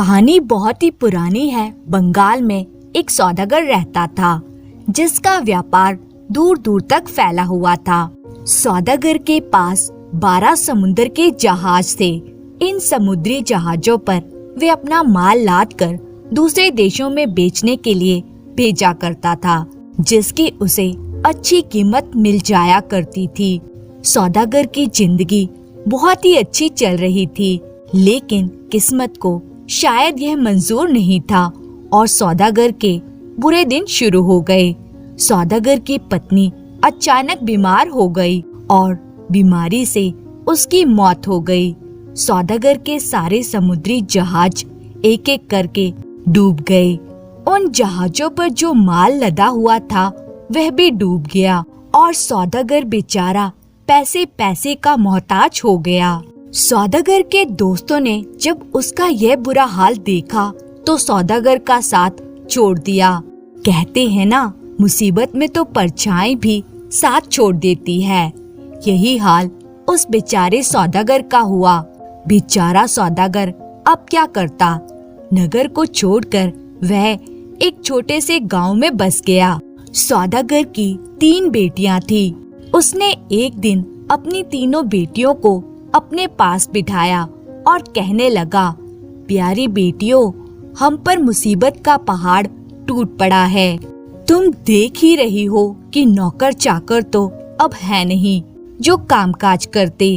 कहानी बहुत ही पुरानी है। बंगाल में एक सौदागर रहता था जिसका व्यापार दूर दूर तक फैला हुआ था। सौदागर के पास 12 समुद्र के जहाज थे। इन समुद्री जहाजों पर वे अपना माल लाद कर दूसरे देशों में बेचने के लिए भेजा करता था, जिसकी उसे अच्छी कीमत मिल जाया करती थी। सौदागर की जिंदगी बहुत ही अच्छी चल रही थी, लेकिन किस्मत को शायद यह मंजूर नहीं था और सौदागर के बुरे दिन शुरू हो गए। सौदागर की पत्नी अचानक बीमार हो गई और बीमारी से उसकी मौत हो गई। सौदागर के सारे समुद्री जहाज एक एक करके डूब गए। उन जहाजों पर जो माल लदा हुआ था वह भी डूब गया और सौदागर बेचारा पैसे पैसे का मोहताज हो गया। सौदागर के दोस्तों ने जब उसका यह बुरा हाल देखा तो सौदागर का साथ छोड़ दिया। कहते हैं ना, मुसीबत में तो परछाई भी साथ छोड़ देती है। यही हाल उस बेचारे सौदागर का हुआ। बेचारा सौदागर अब क्या करता। नगर को छोड़कर वह एक छोटे से गांव में बस गया। सौदागर की 3 बेटियां थी। उसने एक दिन अपनी तीनों बेटियों को अपने पास बिठाया और कहने लगा, प्यारी बेटियों, हम पर मुसीबत का पहाड़ टूट पड़ा है। तुम देख ही रही हो कि नौकर चाकर तो अब है नहीं जो कामकाज करते।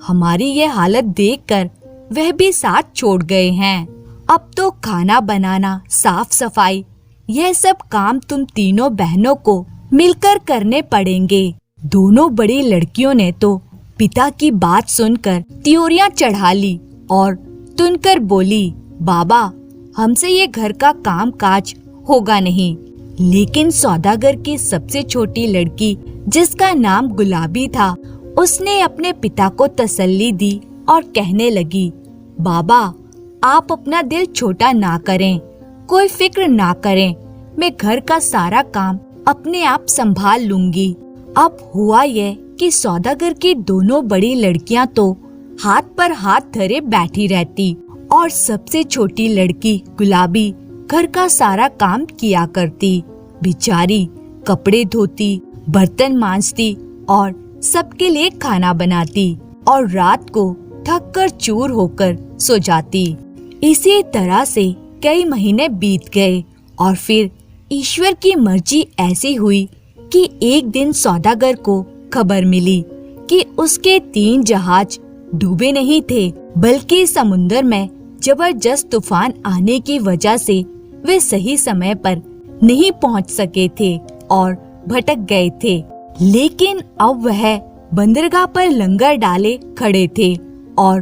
हमारी ये हालत देखकर वह भी साथ छोड़ गए हैं। अब तो खाना बनाना, साफ सफाई, यह सब काम तुम तीनों बहनों को मिलकर करने पड़ेंगे। दोनों बड़ी लड़कियों ने तो पिता की बात सुनकर त्योरियां चढ़ा ली और तुनकर बोली, बाबा, हमसे ये घर का काम काज होगा नहीं। लेकिन सौदागर की सबसे छोटी लड़की, जिसका नाम गुलाबी था, उसने अपने पिता को तसल्ली दी और कहने लगी, बाबा, आप अपना दिल छोटा ना करें, कोई फिक्र ना करें, मैं घर का सारा काम अपने आप संभाल लूंगी। अब हुआ यह कि सौदागर की दोनों बड़ी लड़कियां तो हाथ पर हाथ धरे बैठी रहती और सबसे छोटी लड़की गुलाबी घर का सारा काम किया करती। बेचारी कपड़े धोती, बर्तन मांजती और सबके लिए खाना बनाती और रात को थक कर चूर होकर सो जाती। इसी तरह से कई महीने बीत गए और फिर ईश्वर की मर्जी ऐसी हुई कि एक दिन सौदागर को खबर मिली कि उसके 3 जहाज डूबे नहीं थे, बल्कि समुद्र में जबरदस्त तूफान आने की वजह से वे सही समय पर नहीं पहुंच सके थे और भटक गए थे। लेकिन अब वह बंदरगाह पर लंगर डाले खड़े थे और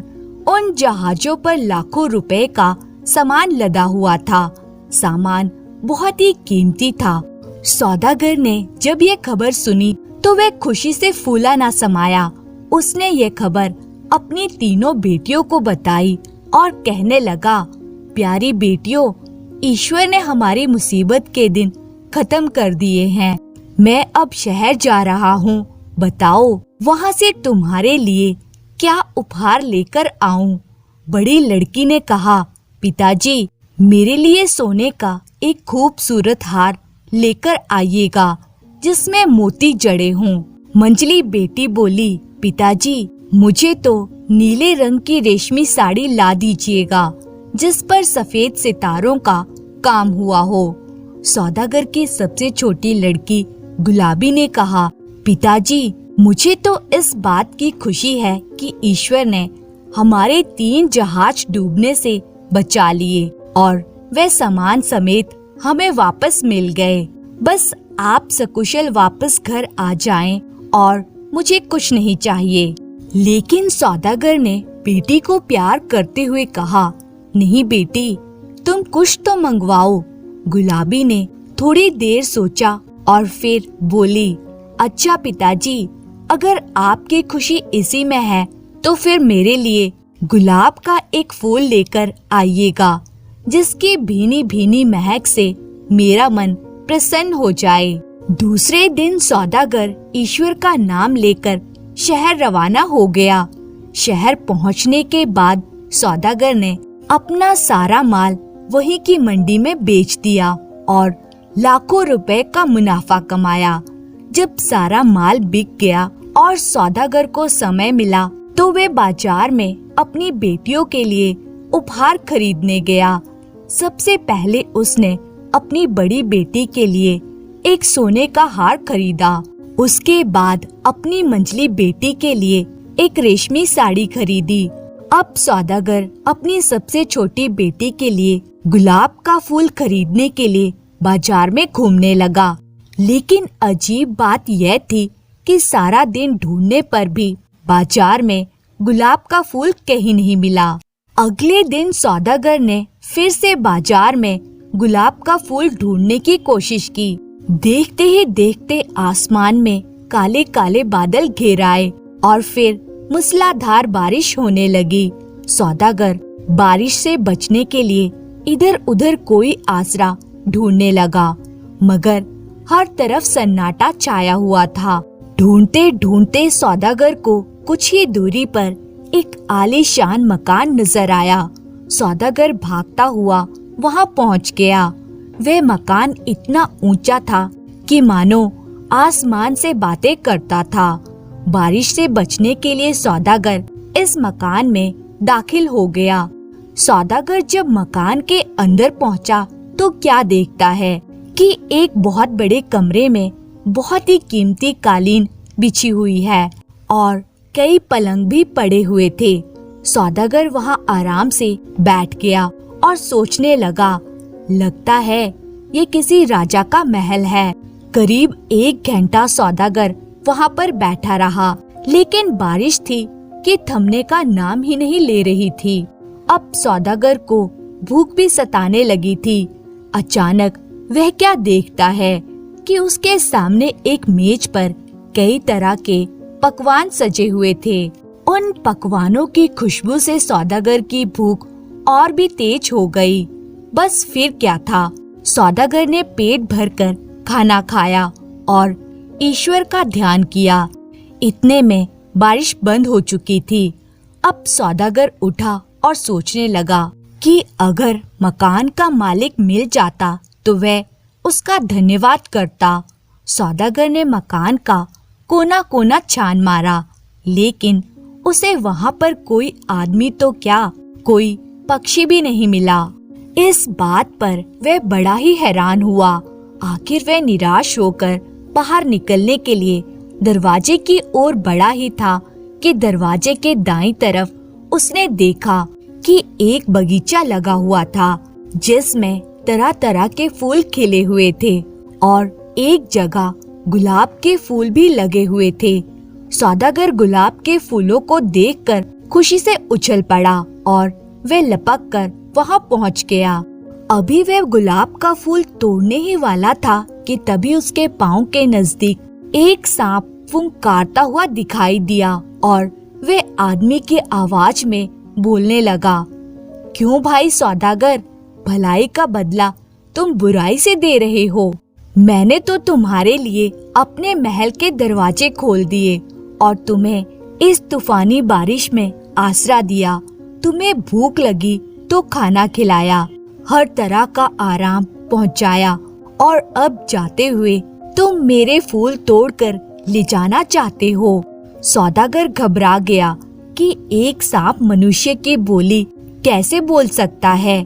उन जहाजों पर लाखों रुपए का सामान लदा हुआ था। सामान बहुत ही कीमती था। सौदागर ने जब ये खबर सुनी तो वह खुशी से फूला ना समाया। उसने ये खबर अपनी तीनों बेटियों को बताई और कहने लगा, प्यारी बेटियों, ईश्वर ने हमारी मुसीबत के दिन खत्म कर दिए हैं। मैं अब शहर जा रहा हूँ। बताओ, वहाँ से तुम्हारे लिए क्या उपहार लेकर आऊं? बड़ी लड़की ने कहा, पिताजी, मेरे लिए सोने का एक खूबसूरत हार लेकर आइएगा जिसमें मोती जड़े हों। मंजली बेटी बोली, पिताजी, मुझे तो नीले रंग की रेशमी साड़ी ला दीजिएगा जिस पर सफेद सितारों का काम हुआ हो। सौदागर की सबसे छोटी लड़की गुलाबी ने कहा, पिताजी, मुझे तो इस बात की खुशी है कि ईश्वर ने हमारे 3 जहाज डूबने से बचा लिए और वे सामान समेत हमें वापस मिल गए। बस आप सकुशल वापस घर आ जाएं और मुझे कुछ नहीं चाहिए। लेकिन सौदागर ने बेटी को प्यार करते हुए कहा, नहीं बेटी, तुम कुछ तो मंगवाओ। गुलाबी ने थोड़ी देर सोचा और फिर बोली, अच्छा पिताजी, अगर आपकी खुशी इसी में है तो फिर मेरे लिए गुलाब का एक फूल लेकर आइएगा जिसकी भीनी भीनी महक से मेरा मन प्रसन्न हो जाए। दूसरे दिन सौदागर ईश्वर का नाम लेकर शहर रवाना हो गया। शहर पहुंचने के बाद सौदागर ने अपना सारा माल वहीं की मंडी में बेच दिया और लाखों रुपए का मुनाफा कमाया। जब सारा माल बिक गया और सौदागर को समय मिला तो वे बाजार में अपनी बेटियों के लिए उपहार खरीदने गया। सबसे पहले उसने अपनी बड़ी बेटी के लिए एक सोने का हार खरीदा। उसके बाद अपनी मंझली बेटी के लिए एक रेशमी साड़ी खरीदी। अब सौदागर अपनी सबसे छोटी बेटी के लिए गुलाब का फूल खरीदने के लिए बाजार में घूमने लगा। लेकिन अजीब बात यह थी कि सारा दिन ढूंढने पर भी बाजार में गुलाब का फूल कहीं नहीं मिला। अगले दिन सौदागर ने फिर से बाजार में गुलाब का फूल ढूंढने की कोशिश की। देखते ही देखते आसमान में काले काले बादल घेर आए और फिर मूसलाधार बारिश होने लगी। सौदागर बारिश से बचने के लिए इधर उधर कोई आसरा ढूंढने लगा, मगर हर तरफ सन्नाटा छाया हुआ था। ढूंढते ढूंढते सौदागर को कुछ ही दूरी पर एक आलीशान मकान नजर आया। सौदागर भागता हुआ वहां पहुंच गया। वह मकान इतना ऊंचा था कि मानो आसमान से बातें करता था। बारिश से बचने के लिए सौदागर इस मकान में दाखिल हो गया। सौदागर जब मकान के अंदर पहुंचा तो क्या देखता है कि एक बहुत बड़े कमरे में बहुत ही कीमती कालीन बिछी हुई है और कई पलंग भी पड़े हुए थे। सौदागर वहां आराम से बैठ गया और सोचने लगा, लगता है ये किसी राजा का महल है। करीब 1 घंटा सौदागर वहां पर बैठा रहा, लेकिन बारिश थी कि थमने का नाम ही नहीं ले रही थी। अब सौदागर को भूख भी सताने लगी थी। अचानक वह क्या देखता है कि उसके सामने एक मेज पर कई तरह के पकवान सजे हुए थे। उन पकवानों की खुशबू से सौदागर की भूख और भी तेज हो गई। बस फिर क्या था, सौदागर ने पेट भरकर खाना खाया और ईश्वर का ध्यान किया। इतने में बारिश बंद हो चुकी थी। अब सौदागर उठा और सोचने लगा कि अगर मकान का मालिक मिल जाता तो वह उसका धन्यवाद करता। सौदागर ने मकान का कोना कोना छान मारा, लेकिन उसे वहां पर कोई आदमी तो क्या, कोई पक्षी भी नहीं मिला। इस बात पर वह बड़ा ही हैरान हुआ। आखिर वह निराश होकर बाहर निकलने के लिए दरवाजे की ओर बढ़ा ही था कि दरवाजे के दाईं तरफ उसने देखा कि एक बगीचा लगा हुआ था जिसमें तरह तरह के फूल खिले हुए थे और एक जगह गुलाब के फूल भी लगे हुए थे। सौदागर गुलाब के फूलों को देखकर खुशी से उछल पड़ा और वह लपक कर वहां पहुंच गया। अभी वह गुलाब का फूल तोड़ने ही वाला था कि तभी उसके पांव के नजदीक एक सांप फुंकारता हुआ दिखाई दिया और वह आदमी की आवाज में बोलने लगा, क्यों भाई सौदागर, भलाई का बदला तुम बुराई से दे रहे हो। मैंने तो तुम्हारे लिए अपने महल के दरवाजे खोल दिए और तुम्हें इस तूफानी बारिश में आसरा दिया। तुम्हें भूख लगी तो खाना खिलाया, हर तरह का आराम पहुंचाया और अब जाते हुए तुम मेरे फूल तोड़कर ले जाना चाहते हो। सौदागर घबरा गया कि एक सांप मनुष्य की बोली कैसे बोल सकता है।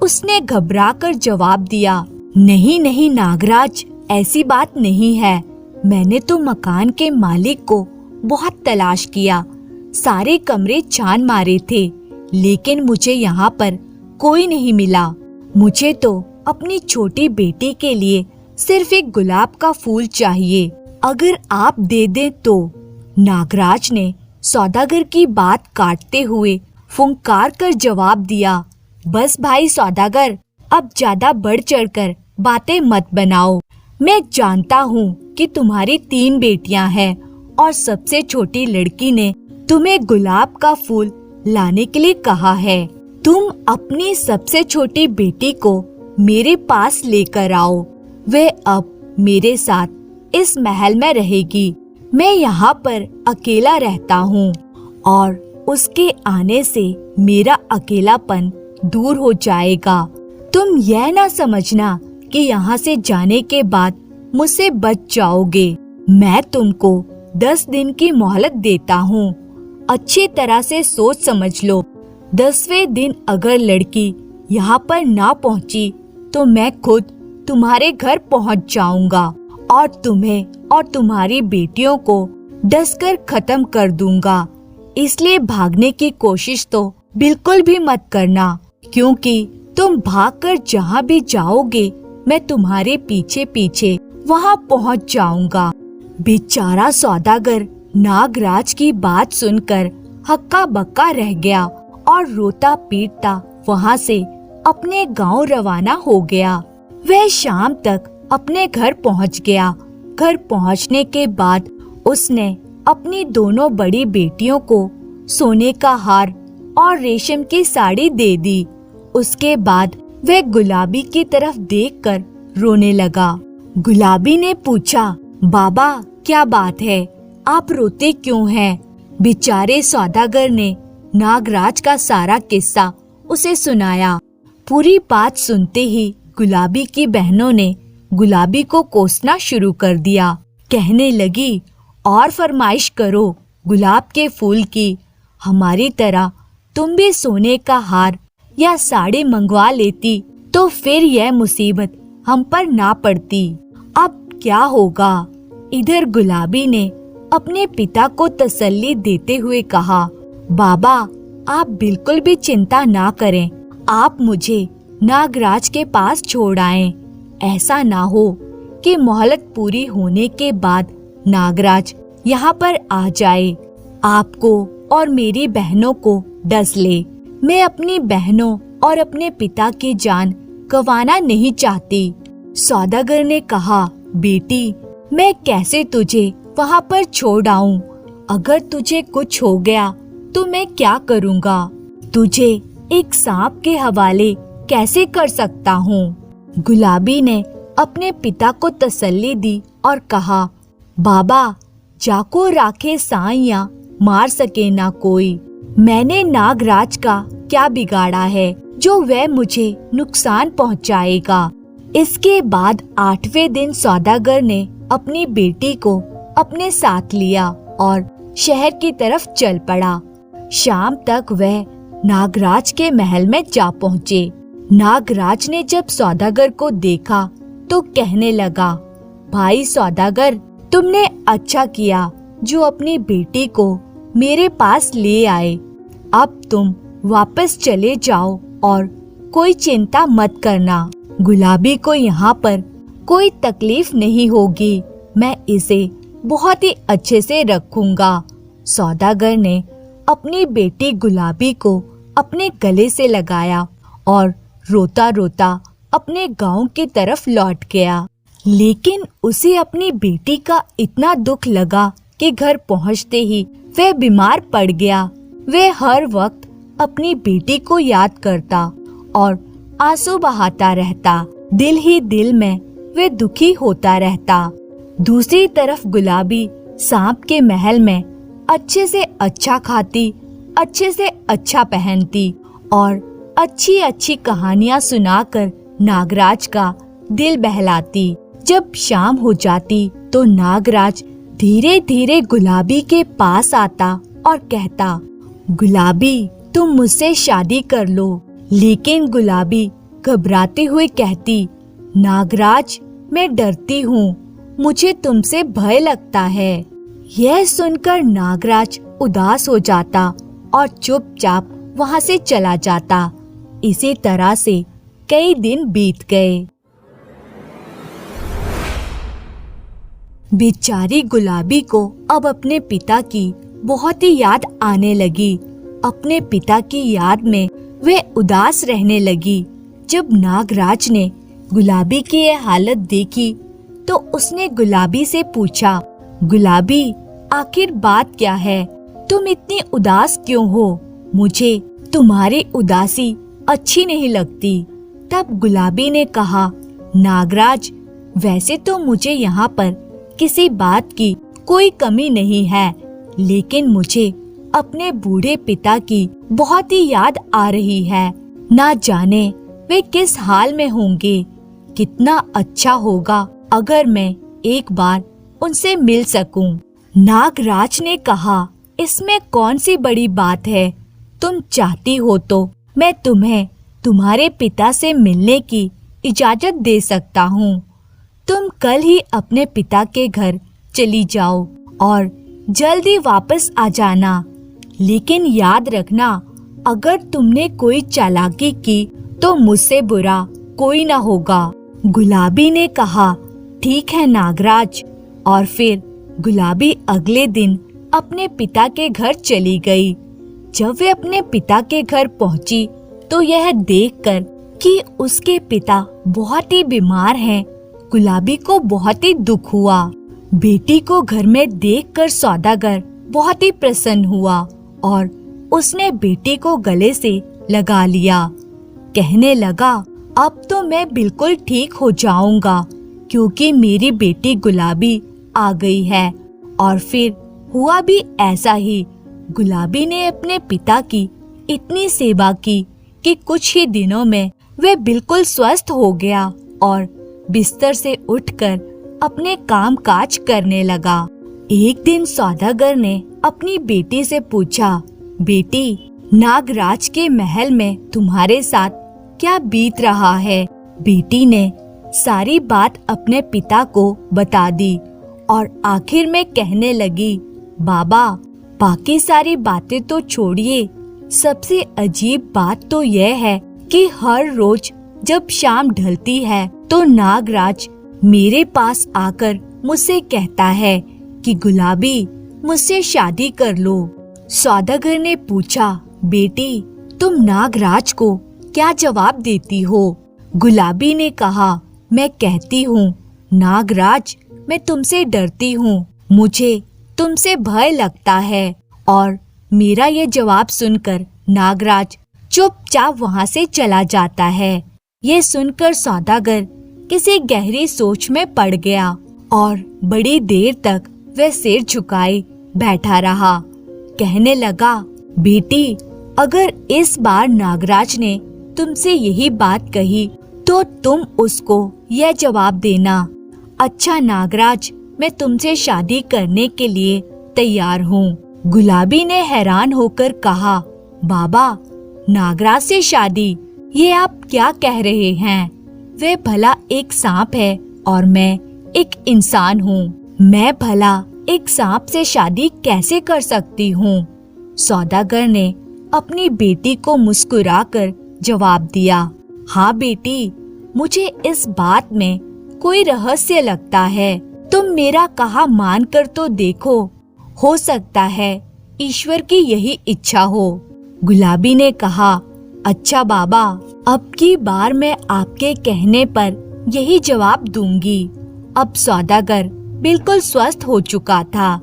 उसने घबराकर जवाब दिया, नहीं नहीं नागराज, ऐसी बात नहीं है। मैंने तो मकान के मालिक को बहुत तलाश किया, सारे कमरे छान मारे थे, लेकिन मुझे यहाँ पर कोई नहीं मिला। मुझे तो अपनी छोटी बेटी के लिए सिर्फ एक गुलाब का फूल चाहिए, अगर आप दे दें तो। नागराज ने सौदागर की बात काटते हुए फुंकार कर जवाब दिया, बस भाई सौदागर, अब ज्यादा बढ़ चढ़कर बातें मत बनाओ। मैं जानता हूँ कि तुम्हारी 3 बेटियां हैं और सबसे छोटी लड़की ने तुम्हें गुलाब का फूल लाने के लिए कहा है। तुम अपनी सबसे छोटी बेटी को मेरे पास लेकर आओ। वह अब मेरे साथ इस महल में रहेगी। मैं यहाँ पर अकेला रहता हूँ और उसके आने से मेरा अकेलापन दूर हो जाएगा। तुम यह ना समझना कि यहाँ से जाने के बाद मुझसे बच जाओगे। मैं तुमको 10 दिन की मोहलत देता हूँ। अच्छी तरह से सोच समझ लो। 10वें दिन अगर लड़की यहाँ पर ना पहुँची तो मैं खुद तुम्हारे घर पहुँच जाऊंगा और तुम्हें और तुम्हारी बेटियों को डसकर खत्म कर दूंगा। इसलिए भागने की कोशिश तो बिल्कुल भी मत करना, क्योंकि तुम भागकर जहाँ भी जाओगे मैं तुम्हारे पीछे पीछे वहाँ पहुँच जाऊंगा। बेचारा सौदागर नागराज की बात सुनकर हक्का बक्का रह गया और रोता पीटता वहाँ से अपने गांव रवाना हो गया। वह शाम तक अपने घर पहुँच गया। घर पहुँचने के बाद उसने अपनी दोनों बड़ी बेटियों को सोने का हार और रेशम की साड़ी दे दी। उसके बाद वह गुलाबी की तरफ देखकर रोने लगा। गुलाबी ने पूछा, बाबा क्या बात है, आप रोते क्यों हैं? बेचारे सौदागर ने नागराज का सारा किस्सा उसे सुनाया। पूरी बात सुनते ही गुलाबी की बहनों ने गुलाबी को कोसना शुरू कर दिया। कहने लगी, और फरमाइश करो गुलाब के फूल की। हमारी तरह तुम भी सोने का हार या साड़ी मंगवा लेती तो फिर यह मुसीबत हम पर ना पड़ती। अब क्या होगा? इधर गुलाबी ने अपने पिता को तसल्ली देते हुए कहा, बाबा आप बिल्कुल भी चिंता ना करें। आप मुझे नागराज के पास छोड़ आएं। ऐसा ना हो कि मोहलत पूरी होने के बाद नागराज यहाँ पर आ जाए, आपको और मेरी बहनों को डस ले। मैं अपनी बहनों और अपने पिता की जान गंवाना नहीं चाहती। सौदागर ने कहा, बेटी मैं कैसे तुझे वहाँ पर छोड़ आऊं? अगर तुझे कुछ हो गया तो मैं क्या करूँगा? तुझे एक सांप के हवाले कैसे कर सकता हूँ? गुलाबी ने अपने पिता को तसल्ली दी और कहा, बाबा जाको राखे साइयां मार सके ना कोई। मैंने नागराज का क्या बिगाड़ा है जो वह मुझे नुकसान पहुँचाएगा। इसके बाद 8वें दिन सौदागर ने अपनी बेटी को अपने साथ लिया और शहर की तरफ चल पड़ा। शाम तक वह नागराज के महल में जा पहुँचे। नागराज ने जब सौदागर को देखा तो कहने लगा, भाई सौदागर तुमने अच्छा किया जो अपनी बेटी को मेरे पास ले आए। अब तुम वापस चले जाओ और कोई चिंता मत करना। गुलाबी को यहाँ पर कोई तकलीफ नहीं होगी। मैं इसे बहुत ही अच्छे से रखूंगा। सौदागर ने अपनी बेटी गुलाबी को अपने गले से लगाया और रोता रोता अपने गांव की तरफ लौट गया। लेकिन उसे अपनी बेटी का इतना दुख लगा कि घर पहुंचते ही वह बीमार पड़ गया। वह हर वक्त अपनी बेटी को याद करता और आंसू बहाता रहता। दिल ही दिल में वह दुखी होता रहता। दूसरी तरफ गुलाबी सांप के महल में अच्छे से अच्छा खाती, अच्छे से अच्छा पहनती और अच्छी अच्छी कहानियां सुनाकर नागराज का दिल बहलाती। जब शाम हो जाती तो नागराज धीरे धीरे गुलाबी के पास आता और कहता, गुलाबी तुम मुझसे शादी कर लो। लेकिन गुलाबी घबराते हुए कहती, नागराज मैं डरती हूँ, मुझे तुमसे भय लगता है। यह सुनकर नागराज उदास हो जाता और चुपचाप वहाँ से चला जाता। इसी तरह से कई दिन बीत गए। बेचारी गुलाबी को अब अपने पिता की बहुत ही याद आने लगी। अपने पिता की याद में वह उदास रहने लगी। जब नागराज ने गुलाबी की यह हालत देखी तो उसने गुलाबी से पूछा, गुलाबी आखिर बात क्या है? तुम इतनी उदास क्यों हो? मुझे तुम्हारी उदासी अच्छी नहीं लगती। तब गुलाबी ने कहा, नागराज वैसे तो मुझे यहाँ पर किसी बात की कोई कमी नहीं है, लेकिन मुझे अपने बूढ़े पिता की बहुत ही याद आ रही है। ना जाने वे किस हाल में होंगे। कितना अच्छा होगा अगर मैं एक बार उनसे मिल सकूं। नागराज ने कहा, इसमें कौन सी बड़ी बात है? तुम चाहती हो तो मैं तुम्हें तुम्हारे पिता से मिलने की इजाजत दे सकता हूँ। तुम कल ही अपने पिता के घर चली जाओ और जल्दी वापस आ जाना। लेकिन याद रखना, अगर तुमने कोई चालाकी की तो मुझसे बुरा कोई ना होगा। गुलाबी ने कहा, ठीक है नागराज। और फिर गुलाबी अगले दिन अपने पिता के घर चली गई। जब वे अपने पिता के घर पहुंची तो यह देखकर कि उसके पिता बहुत ही बीमार हैं, गुलाबी को बहुत ही दुख हुआ। बेटी को घर में देखकर सौदागर बहुत ही प्रसन्न हुआ और उसने बेटी को गले से लगा लिया। कहने लगा, अब तो मैं बिल्कुल ठीक हो जाऊंगा क्योंकि मेरी बेटी गुलाबी आ गई है। और फिर हुआ भी ऐसा ही। गुलाबी ने अपने पिता की इतनी सेवा की कि कुछ ही दिनों में वे बिल्कुल स्वस्थ हो गया और बिस्तर से उठकर अपने काम काज करने लगा। एक दिन सौदागर ने अपनी बेटी से पूछा, बेटी, नागराज के महल में तुम्हारे साथ क्या बीत रहा है? बेटी ने सारी बात अपने पिता को बता दी और आखिर में कहने लगी, बाबा, बाकी सारी बातें तो छोड़िए, सबसे अजीब बात तो यह है कि हर रोज जब शाम ढलती है तो नागराज मेरे पास आकर मुझसे कहता है कि गुलाबी, मुझसे शादी कर लो। सौदागर ने पूछा, बेटी, तुम नागराज को क्या जवाब देती हो? गुलाबी ने कहा, मैं कहती हूँ, नागराज, मैं तुमसे डरती हूँ, मुझे तुमसे भय लगता है। और मेरा ये जवाब सुनकर नागराज चुपचाप वहाँ से चला जाता है। ये सुनकर सौदागर किसी गहरी सोच में पड़ गया और बड़ी देर तक वह सिर झुकाए बैठा रहा। कहने लगा, बेटी, अगर इस बार नागराज ने तुमसे यही बात कही तो तुम उसको यह जवाब देना, अच्छा नागराज, मैं तुमसे शादी करने के लिए तैयार हूँ। गुलाबी ने हैरान होकर कहा, बाबा, नागराज से शादी? ये आप क्या कह रहे हैं? वे भला एक सांप है और मैं एक इंसान हूँ। मैं भला एक सांप से शादी कैसे कर सकती हूँ? सौदागर ने अपनी बेटी को मुस्कुराकर जवाब दिया, हाँ बेटी, मुझे इस बात में कोई रहस्य लगता है। तुम मेरा कहा मान कर तो देखो, हो सकता है ईश्वर की यही इच्छा हो। गुलाबी ने कहा, अच्छा बाबा, अब की बार मैं आपके कहने पर यही जवाब दूंगी। अब सौदागर बिल्कुल स्वस्थ हो चुका था,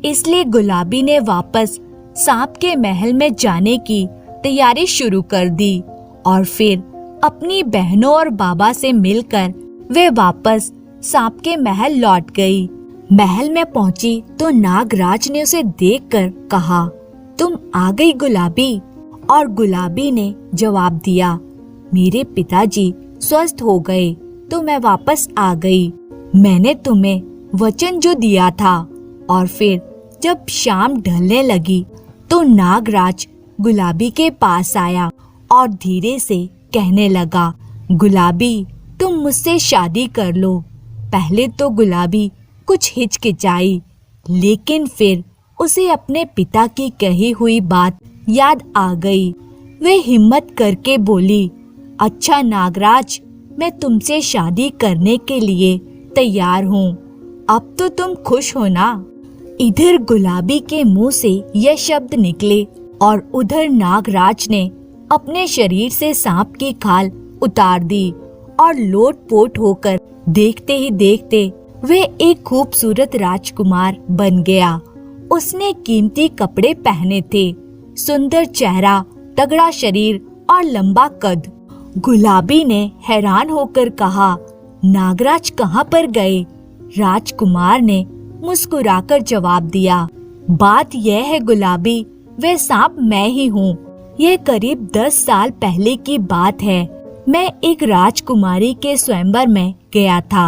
इसलिए गुलाबी ने वापस सांप के महल में जाने की तैयारी शुरू कर दी और फिर अपनी बहनों और बाबा से मिलकर वे वापस सांप के महल लौट गई। महल में पहुंची तो नागराज ने उसे देखकर कहा, तुम आ गई गुलाबी? और गुलाबी ने जवाब दिया, मेरे पिताजी स्वस्थ हो गए तो मैं वापस आ गई। मैंने तुम्हें वचन जो दिया था। और फिर जब शाम ढलने लगी तो नागराज गुलाबी के पास आया और धीरे से कहने लगा, गुलाबी, तुम मुझसे शादी कर लो। पहले तो गुलाबी कुछ हिचकिचाई, लेकिन फिर उसे अपने पिता की कही हुई बात याद आ गई। वे हिम्मत करके बोली, अच्छा नागराज, मैं तुमसे शादी करने के लिए तैयार हूँ। अब तो तुम खुश हो ना? इधर गुलाबी के मुंह से यह शब्द निकले और उधर नागराज ने अपने शरीर से सांप की खाल उतार दी और लोटपोट होकर देखते ही देखते वे एक खूबसूरत राजकुमार बन गया। उसने कीमती कपड़े पहने थे, सुंदर चेहरा, तगड़ा शरीर और लंबा कद। गुलाबी ने हैरान होकर कहा, नागराज कहाँ पर गए? राजकुमार ने मुस्कुराकर जवाब दिया, बात यह है गुलाबी, वह सांप मैं ही हूँ। यह करीब 10 साल पहले की बात है। मैं एक राजकुमारी के स्वयंवर में गया था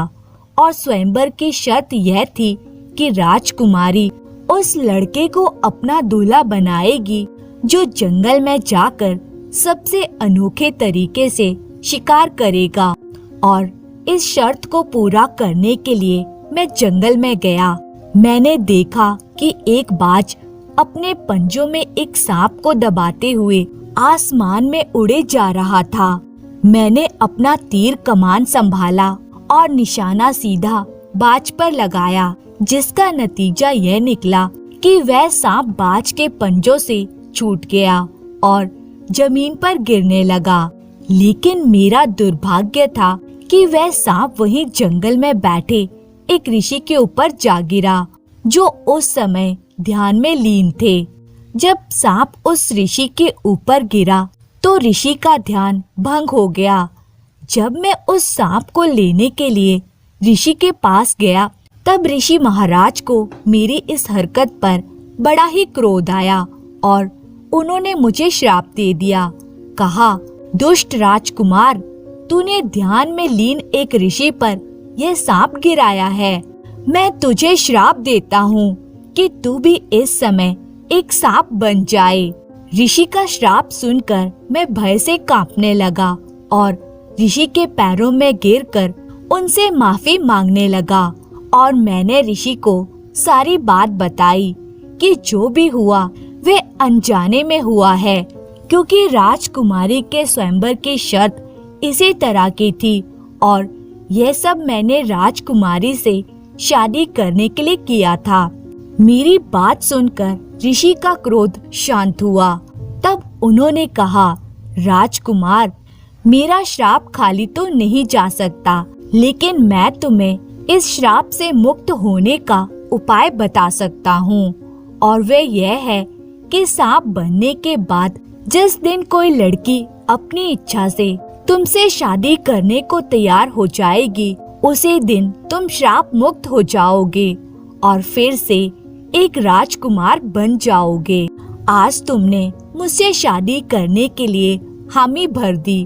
और स्वयंवर की शर्त यह थी कि राजकुमारी उस लड़के को अपना दूल्हा बनाएगी जो जंगल में जाकर सबसे अनोखे तरीके से शिकार करेगा। और इस शर्त को पूरा करने के लिए मैं जंगल में गया। मैंने देखा कि एक बाज अपने पंजों में एक सांप को दबाते हुए आसमान में उड़े जा रहा था। मैंने अपना तीर कमान संभाला और निशाना सीधा बाज पर लगाया, जिसका नतीजा यह निकला कि वह सांप बाज के पंजों से छूट गया और जमीन पर गिरने लगा। लेकिन मेरा दुर्भाग्य था कि वह सांप वहीं जंगल में बैठे एक ऋषि के ऊपर जा गिरा, जो उस समय ध्यान में लीन थे। जब सांप उस ऋषि के ऊपर गिरा तो ऋषि का ध्यान भंग हो गया। जब मैं उस सांप को लेने के लिए ऋषि के पास गया, तब ऋषि महाराज को मेरी इस हरकत पर बड़ा ही क्रोध आया और उन्होंने मुझे श्राप दे दिया। कहा, दुष्ट राजकुमार, तूने ध्यान में लीन एक ऋषि पर यह सांप गिराया है। मैं तुझे श्राप देता हूँ कि तू भी इस समय एक सांप बन जाए। ऋषि का श्राप सुनकर मैं भय से कांपने लगा और ऋषि के पैरों में गिरकर उनसे माफी मांगने लगा। और मैंने ऋषि को सारी बात बताई कि जो भी हुआ वे अनजाने में हुआ है, क्योंकि राजकुमारी के स्वयंवर की शर्त इसी तरह की थी और यह सब मैंने राजकुमारी से शादी करने के लिए किया था। मेरी बात सुनकर ऋषि का क्रोध शांत हुआ। तब उन्होंने कहा, राजकुमार, मेरा श्राप खाली तो नहीं जा सकता, लेकिन मैं तुम्हें इस श्राप से मुक्त होने का उपाय बता सकता हूँ। और वह यह है कि सांप बनने के बाद जिस दिन कोई लड़की अपनी इच्छा से तुमसे शादी करने को तैयार हो जाएगी, उसी दिन तुम श्राप मुक्त हो जाओगे और फिर से एक राजकुमार बन जाओगे। आज तुमने मुझसे शादी करने के लिए हामी भर दी,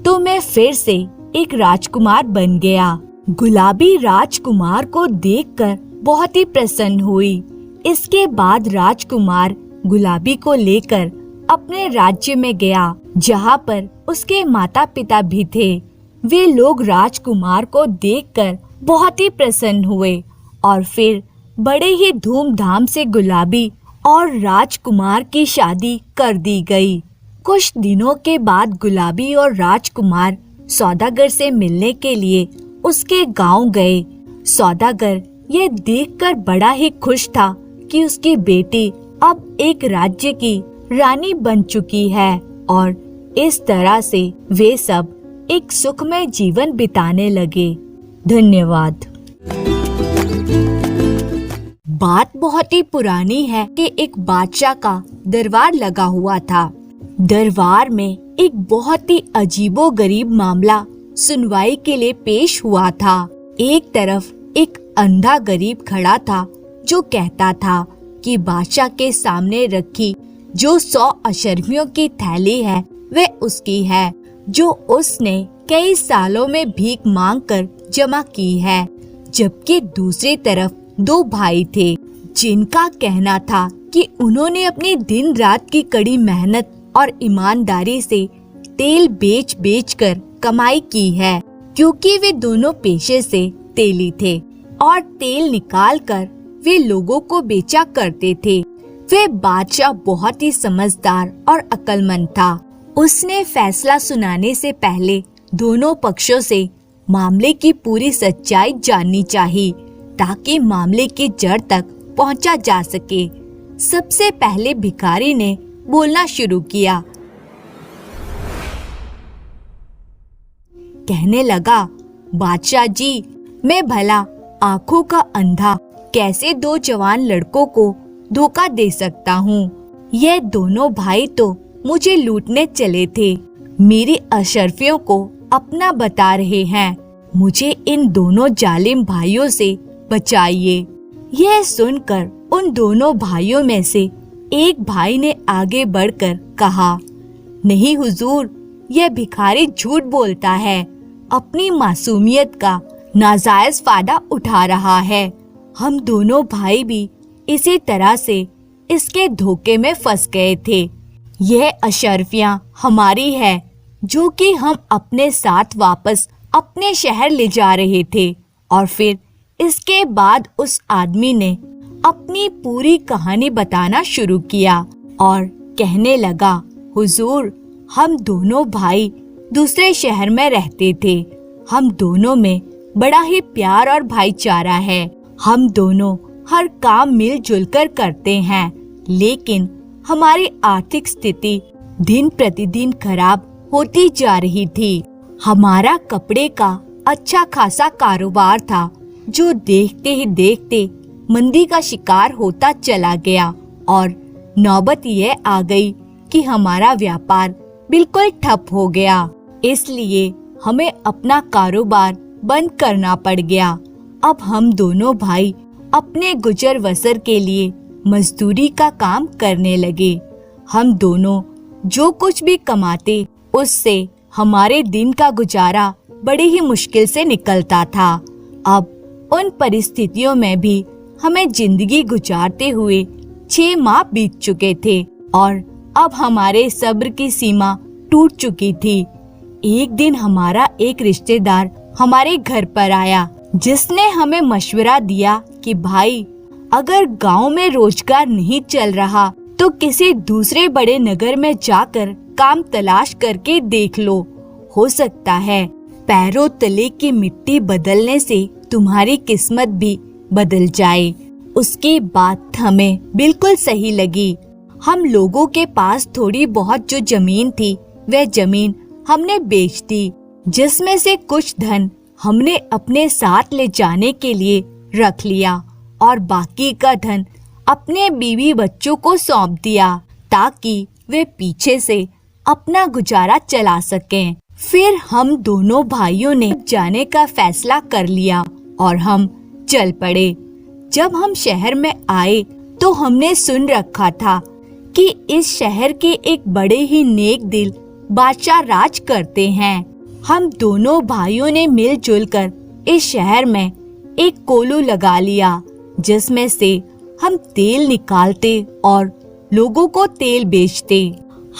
तो मैं फिर से एक राजकुमार बन गया। गुलाबी राजकुमार को देखकर बहुत ही प्रसन्न हुई। इसके बाद राजकुमार गुलाबी को लेकर अपने राज्य में गया, जहाँ पर उसके माता पिता भी थे। वे लोग राजकुमार को देखकर बहुत ही प्रसन्न हुए और फिर बड़े ही धूमधाम से गुलाबी और राजकुमार की शादी कर दी गई। कुछ दिनों के बाद गुलाबी और राजकुमार सौदागर से मिलने के लिए उसके गांव गए। सौदागर यह देखकर बड़ा ही खुश था कि उसकी बेटी अब एक राज्य की रानी बन चुकी है और इस तरह से वे सब एक सुखमय जीवन बिताने लगे। धन्यवाद। बात बहुत ही पुरानी है कि एक बादशाह का दरबार लगा हुआ था। दरबार में एक बहुत ही अजीबोगरीब मामला सुनवाई के लिए पेश हुआ था। एक तरफ एक अंधा गरीब खड़ा था जो कहता था कि बादशाह के सामने रखी जो 100 अशर्फियों की थैली है वह उसकी है, जो उसने कई सालों में भीख मांगकर जमा की है। जबकि दूसरी तरफ 2 भाई थे जिनका कहना था कि उन्होंने अपनी दिन रात की कड़ी मेहनत और ईमानदारी से तेल बेच बेच कर कमाई की है, क्योंकि वे दोनों पेशे से तेली थे और तेल निकाल कर वे लोगों को बेचा करते थे। वे बादशाह बहुत ही समझदार और अक्लमंद था। उसने फैसला सुनाने से पहले दोनों पक्षों से मामले की पूरी सच्चाई जाननी चाहिए, ताकि मामले की जड़ तक पहुंचा जा सके। सबसे पहले भिखारी ने बोलना शुरू किया। कहने लगा, बादशाह जी, मैं भला आंखों का अंधा कैसे 2 जवान लड़कों को धोखा दे सकता हूँ। यह दोनों भाई तो मुझे लूटने चले थे, मेरी अशर्फियों को अपना बता रहे हैं। मुझे इन दोनों जालिम भाइयों से बचाइए। यह सुनकर उन दोनों भाइयों में से एक भाई ने आगे बढ़कर कहा, नहीं हुजूर, यह भिखारी झूठ बोलता है, अपनी मासूमियत का नाजायज फायदा उठा रहा है। हम दोनों भाई भी इसी तरह से इसके धोखे में फंस गए थे। यह अशर्फियां हमारी है जो कि हम अपने साथ वापस अपने शहर ले जा रहे थे। और फिर इसके बाद उस आदमी ने अपनी पूरी कहानी बताना शुरू किया और कहने लगा, हुजूर, हम दोनों भाई दूसरे शहर में रहते थे। हम दोनों में बड़ा ही प्यार और भाईचारा है। हम दोनों हर काम मिलजुल कर करते हैं, लेकिन हमारी आर्थिक स्थिति दिन प्रतिदिन खराब होती जा रही थी। हमारा कपड़े का अच्छा खासा कारोबार था, जो देखते ही देखते मंदी का शिकार होता चला गया और नौबत यह आ गई कि हमारा व्यापार बिल्कुल ठप हो गया। इसलिए हमें अपना कारोबार बंद करना पड़ गया। अब हम दोनों भाई अपने गुजर बसर के लिए मजदूरी का काम करने लगे। हम दोनों जो कुछ भी कमाते उससे हमारे दिन का गुजारा बड़ी ही मुश्किल से निकलता था। अब उन परिस्थितियों में भी हमें जिंदगी गुजारते हुए 6 माह बीत चुके थे और अब हमारे सब्र की सीमा टूट चुकी थी। एक दिन हमारा एक रिश्तेदार हमारे घर पर आया, जिसने हमें मशवरा दिया कि भाई, अगर गांव में रोजगार नहीं चल रहा तो किसी दूसरे बड़े नगर में जाकर काम तलाश करके देख लो। हो सकता है पैरों तले की मिट्टी बदलने से तुम्हारी किस्मत भी बदल जाए। उसकी बात हमें बिल्कुल सही लगी। हम लोगों के पास थोड़ी बहुत जो जमीन थी, वह जमीन हमने बेच दी, जिसमें से कुछ धन हमने अपने साथ ले जाने के लिए रख लिया और बाकी का धन अपने बीवी बच्चों को सौंप दिया, ताकि वे पीछे से अपना गुजारा चला सकें। फिर हम दोनों भाइयों ने जाने का फैसला कर लिया और हम चल पड़े। जब हम शहर में आए तो हमने सुन रखा था कि इस शहर के एक बड़े ही नेक दिल बादशाह राज करते हैं। हम दोनों भाइयों ने मिलजुल कर इस शहर में एक कोलू लगा लिया, जिसमें से हम तेल निकालते और लोगों को तेल बेचते।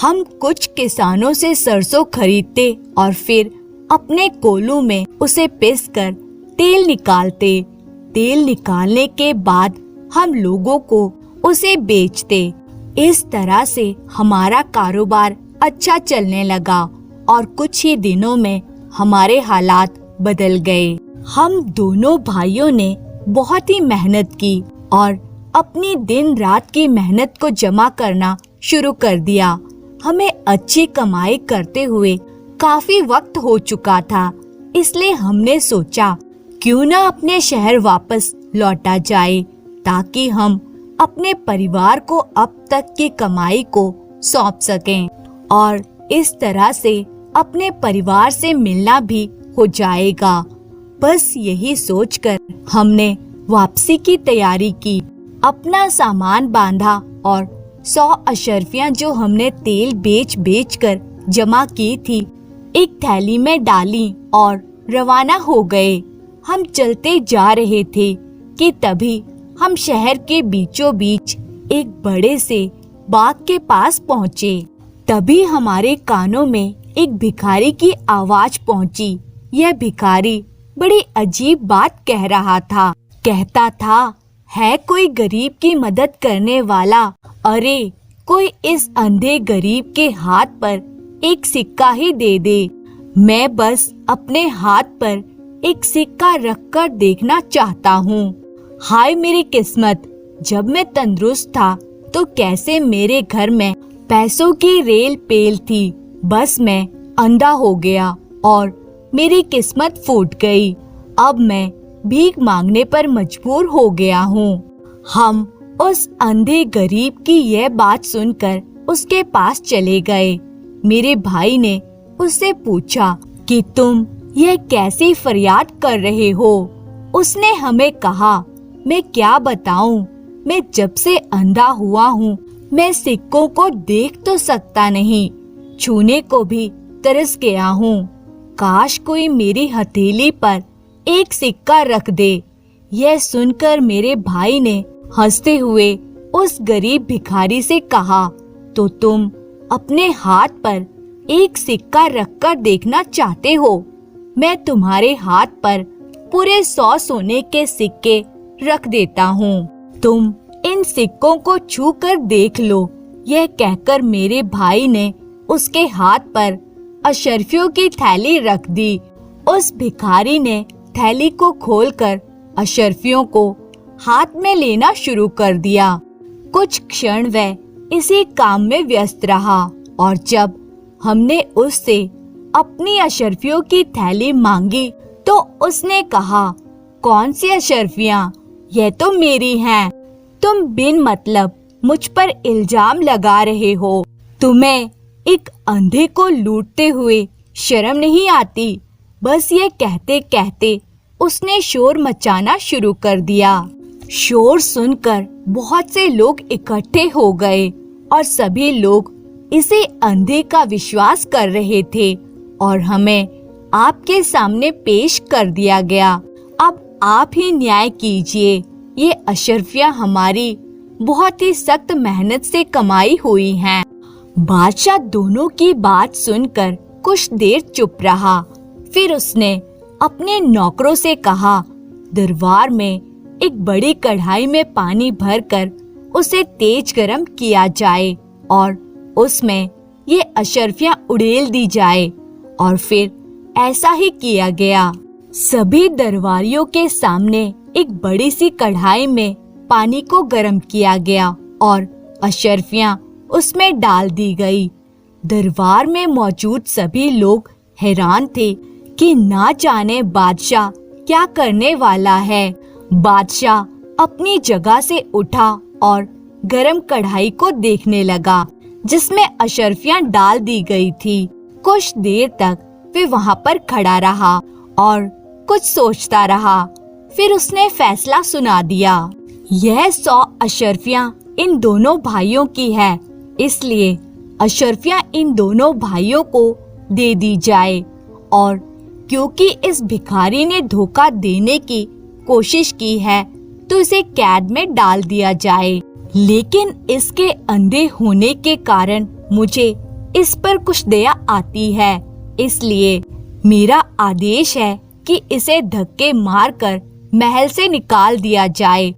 हम कुछ किसानों से सरसों खरीदते और फिर अपने कोलू में उसे पीसकर तेल निकालते। तेल निकालने के बाद हम लोगों को उसे बेचते। इस तरह से हमारा कारोबार अच्छा चलने लगा और कुछ ही दिनों में हमारे हालात बदल गए। हम दोनों भाइयों ने बहुत ही मेहनत की और अपनी दिन रात की मेहनत को जमा करना शुरू कर दिया। हमें अच्छी कमाई करते हुए काफी वक्त हो चुका था, इसलिए हमने सोचा क्यों ना अपने शहर वापस लौटा जाए, ताकि हम अपने परिवार को अब तक की कमाई को सौंप सकें और इस तरह से अपने परिवार से मिलना भी हो जाएगा। बस यही सोचकर हमने वापसी की तैयारी की। अपना सामान बांधा और 100 अशर्फियां जो हमने तेल बेच कर जमा की थी, एक थैली में डाली और रवाना हो गए। हम चलते जा रहे थे कि तभी हम शहर के बीचों बीच एक बड़े से बाग के पास पहुँचे। तभी हमारे कानों में एक भिखारी की आवाज पहुँची। यह भिखारी बड़ी अजीब बात कह रहा था। कहता था, है कोई गरीब की मदद करने वाला? अरे, कोई इस अंधे गरीब के हाथ पर एक सिक्का ही दे दे। मैं बस अपने हाथ पर एक सिक्का रखकर देखना चाहता हूँ। हाय मेरी किस्मत, जब मैं तंदुरुस्त था तो कैसे मेरे घर में पैसों की रेल पेल थी। बस मैं अंधा हो गया और मेरी किस्मत फूट गई। अब मैं भीख मांगने पर मजबूर हो गया हूँ। हम उस अंधे गरीब की यह बात सुनकर उसके पास चले गए। मेरे भाई ने उससे पूछा कि तुम यह कैसी फरियाद कर रहे हो? उसने हमें कहा, मैं क्या बताऊं, मैं जब से अंधा हुआ हूँ मैं सिक्कों को देख तो सकता नहीं, छूने को भी तरस गया हूँ। काश कोई मेरी हथेली पर एक सिक्का रख दे। यह सुनकर मेरे भाई ने हंसते हुए उस गरीब भिखारी से कहा, तो तुम अपने हाथ पर एक सिक्का रखकर देखना चाहते हो? मैं तुम्हारे हाथ पर पूरे 100 सोने के सिक्के रख देता हूँ। तुम इन सिक्कों को छू कर देख लो। यह कहकर मेरे भाई ने उसके हाथ पर अशर्फियों की थैली रख दी। उस भिखारी ने थैली को खोलकर अशर्फियों को हाथ में लेना शुरू कर दिया। कुछ क्षण वह इसी काम में व्यस्त रहा और जब हमने उससे अपनी अशर्फियों की थैली मांगी तो उसने कहा, कौन सी अशर्फियां? यह तो मेरी हैं। तुम बिन मतलब मुझ पर इल्जाम लगा रहे हो। तुम्हें एक अंधे को लूटते हुए शर्म नहीं आती? बस ये कहते कहते उसने शोर मचाना शुरू कर दिया। शोर सुनकर बहुत से लोग इकट्ठे हो गए और सभी लोग इसे अंधे का विश्वास कर रहे थे और हमें आपके सामने पेश कर दिया गया। अब आप ही न्याय कीजिए। ये अशर्फियां हमारी बहुत ही सख्त मेहनत से कमाई हुई हैं। बादशाह दोनों की बात सुनकर कुछ देर चुप रहा। फिर उसने अपने नौकरों से कहा, दरबार में एक बड़ी कढ़ाई में पानी भरकर उसे तेज गरम किया जाए और उसमें ये अशर्फियां उड़ेल दी जाए। और फिर ऐसा ही किया गया। सभी दरबारियों के सामने एक बड़ी सी कढ़ाई में पानी को गर्म किया गया और अशर्फियां उसमें डाल दी गई। दरबार में मौजूद सभी लोग हैरान थे कि ना जाने बादशाह क्या करने वाला है। बादशाह अपनी जगह से उठा और गरम कढ़ाई को देखने लगा जिसमें अशर्फियां डाल दी गई थी। कुछ देर तक वे वहां पर खड़ा रहा और कुछ सोचता रहा। फिर उसने फैसला सुना दिया, यह 100 अशर्फियां इन दोनों भाइयों की है, इसलिए अशर्फियां इन दोनों भाइयों को दे दी जाए। और क्योंकि इस भिखारी ने धोखा देने की कोशिश की है तो इसे कैद में डाल दिया जाए। लेकिन इसके अंधे होने के कारण मुझे इस पर कुछ दया आती है, इसलिए मेरा आदेश है कि इसे धक्के मारकर महल से निकाल दिया जाए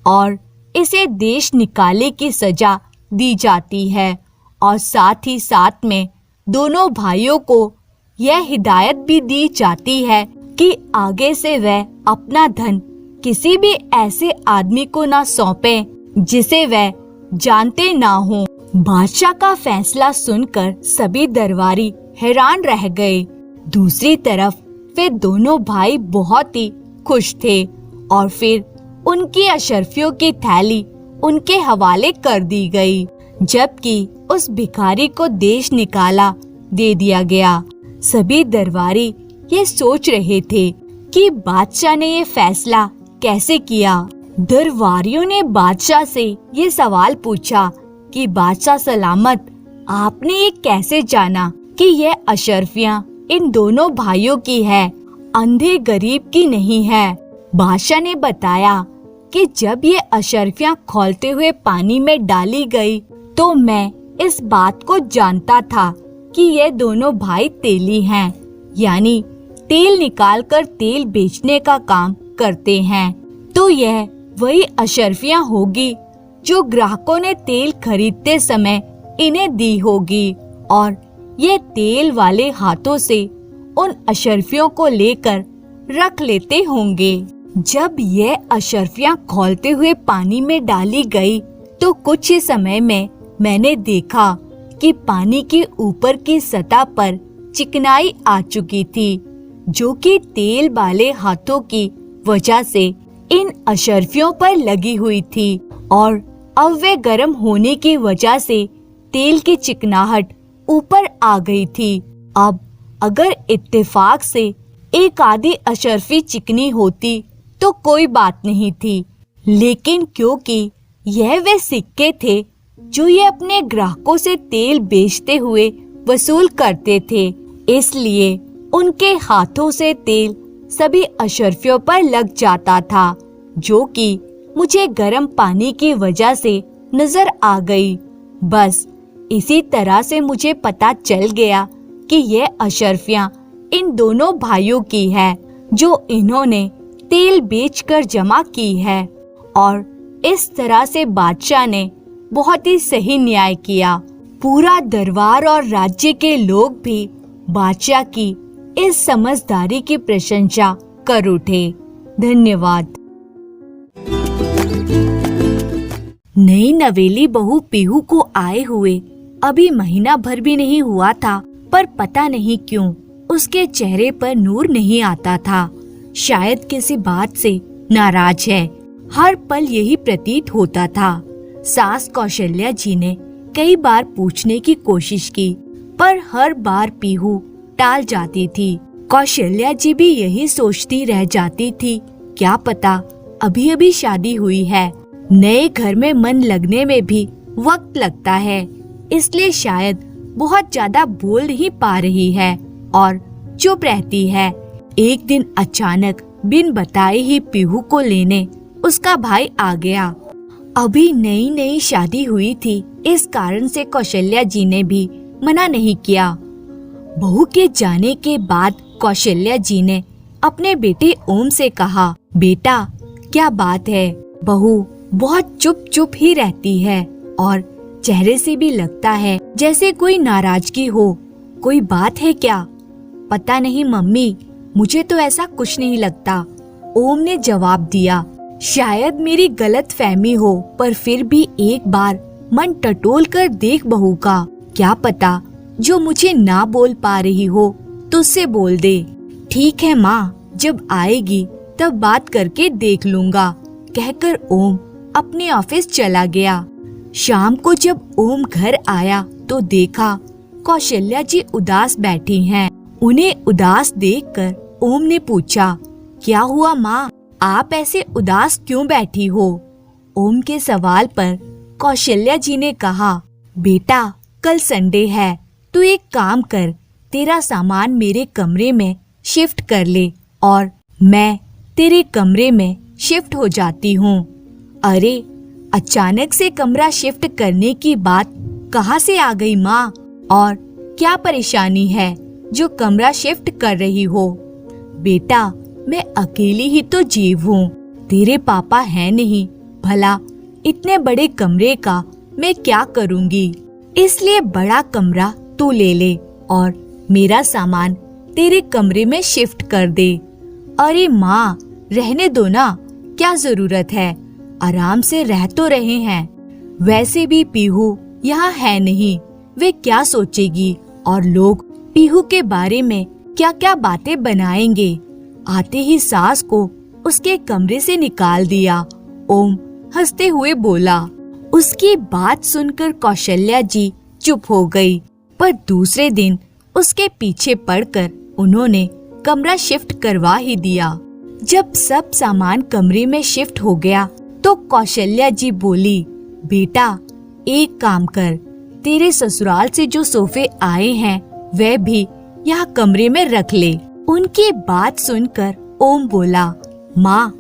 और इसे देश निकाले की सजा दी जाती है। और साथ ही साथ में दोनों भाइयों को यह हिदायत भी दी जाती है कि आगे से वह अपना धन किसी भी ऐसे आदमी को ना सौंपे जिसे वह जानते ना हो। बादशाह का फैसला सुनकर सभी दरबारी हैरान रह गए। दूसरी तरफ वे दोनों भाई बहुत ही खुश थे और फिर उनकी अशर्फियों की थैली उनके हवाले कर दी गई, जबकि उस भिखारी को देश निकाला दे दिया गया। सभी दरबारी ये सोच रहे थे कि बादशाह ने ये फैसला कैसे किया। दरबारियों ने बादशाह से ये सवाल पूछा कि बादशाह सलामत, आपने ये कैसे जाना कि ये अशर्फियां इन दोनों भाइयों की है, अंधे गरीब की नहीं है? बादशाह ने बताया कि जब ये अशर्फियां खौलते हुए पानी में डाली गई तो मैं इस बात को जानता था कि ये दोनों भाई तेली हैं, यानी तेल निकालकर तेल बेचने का काम करते हैं। तो यह वही अशर्फियां होगी जो ग्राहकों ने तेल खरीदते समय इन्हें दी होगी और ये तेल वाले हाथों से उन अशर्फियों को लेकर रख लेते होंगे। जब ये अशर्फियां खौलते हुए पानी में डाली गई तो कुछ ही समय में मैंने देखा कि पानी के ऊपर की सतह पर चिकनाई आ चुकी थी, जो कि तेल वाले हाथों की वजह से इन अशर्फियों पर लगी हुई थी और अब वे गर्म होने की वजह से तेल की चिकनाहट ऊपर आ गई थी। अब अगर इत्तेफाक से एक आधी अशर्फी चिकनी होती तो कोई बात नहीं थी, लेकिन क्योंकि यह वे सिक्के थे जो ये अपने ग्राहकों से तेल बेचते हुए वसूल करते थे, इसलिए उनके हाथों से तेल सभी अशर्फियों पर लग जाता था, जो कि मुझे गर्म पानी की वजह से नजर आ गई। बस इसी तरह से मुझे पता चल गया कि यह अशर्फियां इन दोनों भाइयों की है, जो इन्होंने तेल बेचकर जमा की है। और इस तरह से बादशाह ने बहुत ही सही न्याय किया। पूरा दरबार और राज्य के लोग भी बादशाह की इस समझदारी की प्रशंसा कर उठे। धन्यवाद। नई नवेली बहू पीहू को आए हुए अभी महीना भर भी नहीं हुआ था, पर पता नहीं क्यों उसके चेहरे पर नूर नहीं आता था। शायद किसी बात से नाराज है, हर पल यही प्रतीत होता था। सास कौशल्या जी ने कई बार पूछने की कोशिश की, पर हर बार पीहू टाल जाती थी। कौशल्या जी भी यही सोचती रह जाती थी, क्या पता अभी अभी शादी हुई है, नए घर में मन लगने में भी वक्त लगता है, इसलिए शायद बहुत ज्यादा बोल नहीं पा रही है और चुप रहती है। एक दिन अचानक बिन बताए ही पीहू को लेने उसका भाई आ गया। अभी नई नई शादी हुई थी, इस कारण से कौशल्या जी ने भी मना नहीं किया। बहू के जाने के बाद कौशल्या जी ने अपने बेटे ओम से कहा, बेटा क्या बात है, बहू बहुत चुप चुप ही रहती है और चेहरे से भी लगता है जैसे कोई नाराजगी हो, कोई बात है क्या? पता नहीं मम्मी, मुझे तो ऐसा कुछ नहीं लगता, ओम ने जवाब दिया। शायद मेरी गलत फहमी हो, पर फिर भी एक बार मन टटोल कर देख बहू का, क्या पता जो मुझे ना बोल पा रही हो तुझसे बोल दे। ठीक है माँ, जब आएगी तब बात करके देख लूंगा, कहकर ओम अपने ऑफिस चला गया। शाम को जब ओम घर आया तो देखा कौशल्या जी उदास बैठी हैं। उन्हें उदास देखकर ओम ने पूछा, क्या हुआ माँ, आप ऐसे उदास क्यों बैठी हो? ओम के सवाल पर कौशल्या जी ने कहा, बेटा कल संडे है, तू एक काम कर, तेरा सामान मेरे कमरे में शिफ्ट कर ले और मैं तेरे कमरे में शिफ्ट हो जाती हूँ। अरे अचानक से कमरा शिफ्ट करने की बात कहाँ से आ गई माँ, और क्या परेशानी है जो कमरा शिफ्ट कर रही हो? बेटा मैं अकेली ही तो जीव हूँ, तेरे पापा है नहीं, भला इतने बड़े कमरे का मैं क्या करूँगी, इसलिए बड़ा कमरा तू ले ले और मेरा सामान तेरे कमरे में शिफ्ट कर दे। अरे माँ रहने दो ना, क्या जरूरत है, आराम से रह तो रहे हैं, वैसे भी पीहू यहाँ है नहीं, वे क्या सोचेगी और लोग पीहू के बारे में क्या क्या बातें बनाएंगे। आते ही सास को उसके कमरे से निकाल दिया। ओम हंसते हुए बोला। उसकी बात सुनकर कौशल्या जी चुप हो गई, पर दूसरे दिन उसके पीछे पड़कर उन्होंने कमरा शिफ्ट करवा ही दिया। जब सब सामान कमरे में शिफ्ट हो गया तो कौशल्या जी बोली, बेटा एक काम कर, तेरे ससुराल से जो सोफे आए हैं वे भी यहाँ कमरे में रख ले। उनकी बात सुनकर ओम बोला, माँ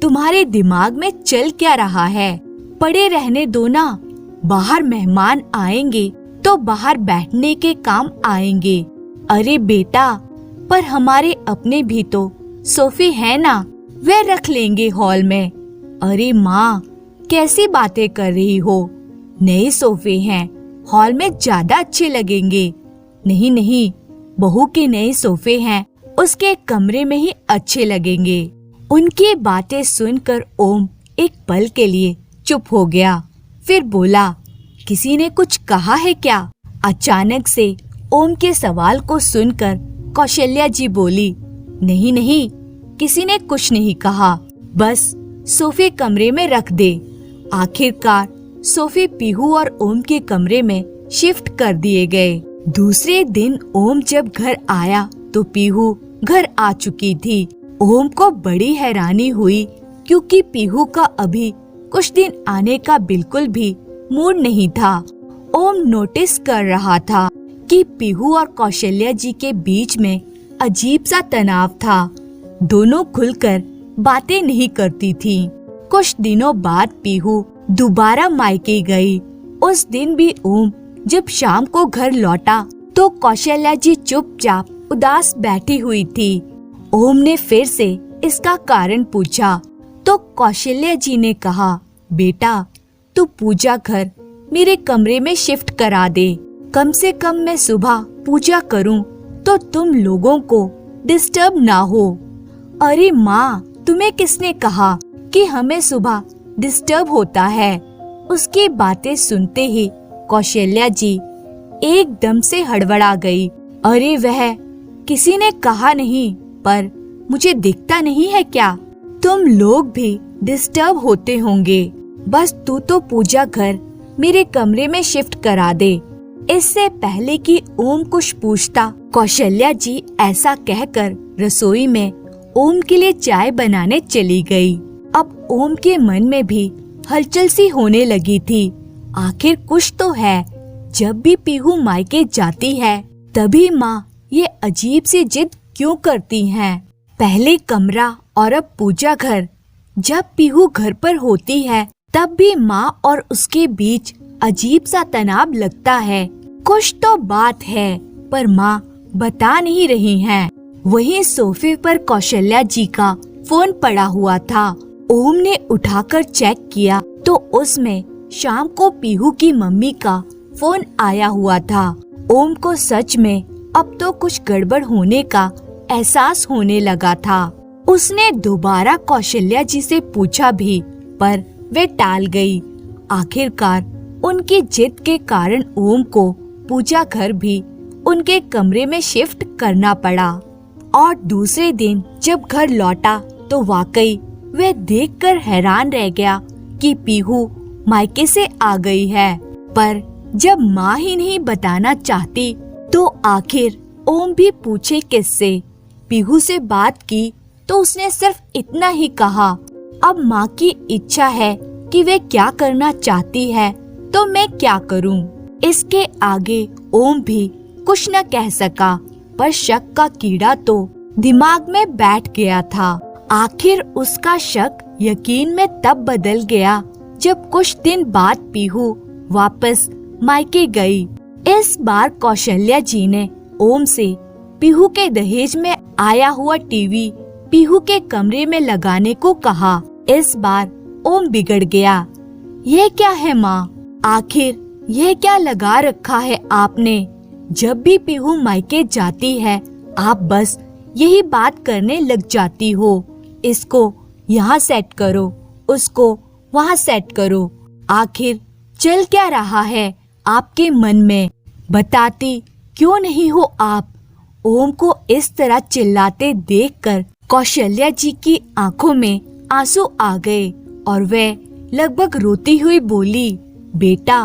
तुम्हारे दिमाग में चल क्या रहा है, पड़े रहने दो ना, बाहर मेहमान आएंगे तो बाहर बैठने के काम आएंगे। अरे बेटा पर हमारे अपने भी तो सोफे हैं ना, वे रख लेंगे हॉल में। अरे माँ कैसी बातें कर रही हो, नए सोफे हैं, हॉल में ज्यादा अच्छे लगेंगे। नहीं नहीं, बहू के नए सोफे हैं, उसके कमरे में ही अच्छे लगेंगे। उनकी बातें सुनकर ओम एक पल के लिए चुप हो गया, फिर बोला, किसी ने कुछ कहा है क्या? अचानक से ओम के सवाल को सुनकर कौशल्या जी बोली, नहीं नहीं, किसी ने कुछ नहीं कहा, बस सोफे कमरे में रख दे। आखिरकार सोफे पीहू और ओम के कमरे में शिफ्ट कर दिए गए। दूसरे दिन ओम जब घर आया तो पीहू घर आ चुकी थी। ओम को बड़ी हैरानी हुई क्योंकि पीहू का अभी कुछ दिन आने का बिल्कुल भी मूड नहीं था। ओम नोटिस कर रहा था क्योंकि पीहू और कौशल्या जी के बीच में अजीब सा तनाव था। दोनों खुलकर बातें नहीं करती थीं। कुछ दिनों बाद पीहू दोबारा मायके गई। उस दिन भी ओम जब शाम को घर लौटा तो कौशल्या जी चुपचाप उदास बैठी हुई थी। ओम ने फिर से इसका कारण पूछा तो कौशल्या जी ने कहा, बेटा तू पूजा घर मेरे कमरे में शिफ्ट करा दे। कम से कम मैं सुबह पूजा करूं तो तुम लोगों को डिस्टर्ब ना हो। अरे माँ, तुम्हें किसने कहा कि हमें सुबह डिस्टर्ब होता है? उसकी बातें सुनते ही कौशल्या जी एकदम से हड़बड़ा गई। अरे वह किसी ने कहा नहीं, पर मुझे दिखता नहीं है क्या? तुम लोग भी डिस्टर्ब होते होंगे। बस तू तो पूजा घर मेरे कमरे में शिफ्ट करा दे। इससे पहले कि ओम कुछ पूछता, कौशल्या जी ऐसा कहकर रसोई में ओम के लिए चाय बनाने चली गई। अब ओम के मन में भी हलचल सी होने लगी थी। आखिर कुछ तो है। जब भी पीहू मायके जाती है तभी माँ ये अजीब सी जिद क्यों करती हैं? पहले कमरा और अब पूजा घर। जब पीहू घर पर होती है तब भी माँ और उसके बीच अजीब सा तनाव लगता है। कुछ तो बात है, पर माँ बता नहीं रही हैं। वहीं सोफे पर कौशल्या जी का फोन पड़ा हुआ था। ओम ने उठाकर चेक किया तो उसमें शाम को पीहू की मम्मी का फोन आया हुआ था। ओम को सच में अब तो कुछ गड़बड़ होने का एहसास होने लगा था। उसने दोबारा कौशल्या जी से पूछा भी, पर वे टाल गई। आखिरकार उनकी जिद के कारण ओम को पूजा घर भी उनके कमरे में शिफ्ट करना पड़ा। और दूसरे दिन जब घर लौटा तो वाकई वह देखकर हैरान रह गया कि पीहू मायके से आ गई है। पर जब माँ ही नहीं बताना चाहती तो आखिर ओम भी पूछे किससे? पीहू से बात की तो उसने सिर्फ इतना ही कहा, अब माँ की इच्छा है कि वे क्या करना चाहती है तो मैं क्या करूँ। इसके आगे ओम भी कुछ न कह सका, पर शक का कीड़ा तो दिमाग में बैठ गया था। आखिर उसका शक यकीन में तब बदल गया जब कुछ दिन बाद पीहू वापस मायके गई। इस बार कौशल्या जी ने ओम से पीहू के दहेज में आया हुआ टीवी पीहू के कमरे में लगाने को कहा। इस बार ओम बिगड़ गया। ये क्या है माँ? आखिर यह क्या लगा रखा है आपने? जब भी पीहू मायके जाती है आप बस यही बात करने लग जाती हो। इसको यहाँ सेट करो, उसको वहाँ सेट करो। आखिर चल क्या रहा है आपके मन में? बताती क्यों नहीं हो आप? ओम को इस तरह चिल्लाते देखकर कौशल्या जी की आंखों में आंसू आ गए और वे लगभग रोती हुई बोली, बेटा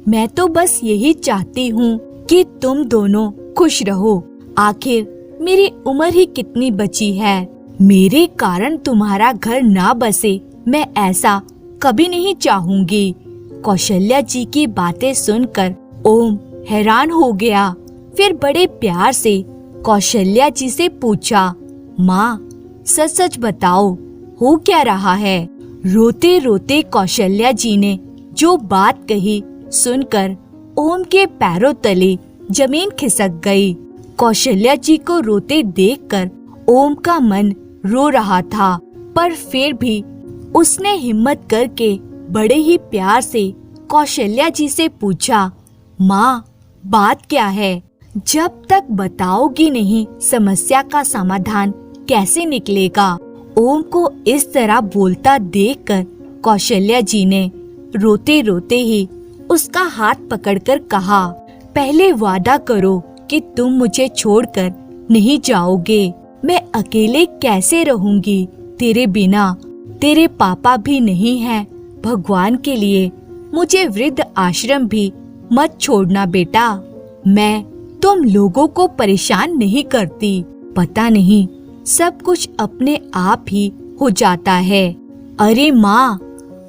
मैं तो बस यही चाहती हूँ कि तुम दोनों खुश रहो। आखिर मेरी उम्र ही कितनी बची है। मेरे कारण तुम्हारा घर ना बसे, मैं ऐसा कभी नहीं चाहूंगी। कौशल्या जी की बातें सुनकर ओम हैरान हो गया। फिर बड़े प्यार से कौशल्या जी से पूछा, माँ सच सच बताओ हो क्या रहा है? रोते रोते कौशल्या जी ने जो बात कही सुनकर ओम के पैरों तले जमीन खिसक गई। कौशल्या जी को रोते देखकर ओम का मन रो रहा था, पर फिर भी उसने हिम्मत करके बड़े ही प्यार से कौशल्या जी से पूछा, माँ बात क्या है? जब तक बताओगी नहीं समस्या का समाधान कैसे निकलेगा? ओम को इस तरह बोलता देखकर कौशल्या जी ने रोते रोते ही उसका हाथ पकड़कर कहा, पहले वादा करो कि तुम मुझे छोड़कर नहीं जाओगे। मैं अकेले कैसे रहूंगी तेरे बिना? तेरे पापा भी नहीं हैं। भगवान के लिए मुझे वृद्ध आश्रम भी मत छोड़ना बेटा। मैं तुम लोगों को परेशान नहीं करती। पता नहीं सब कुछ अपने आप ही हो जाता है। अरे माँ,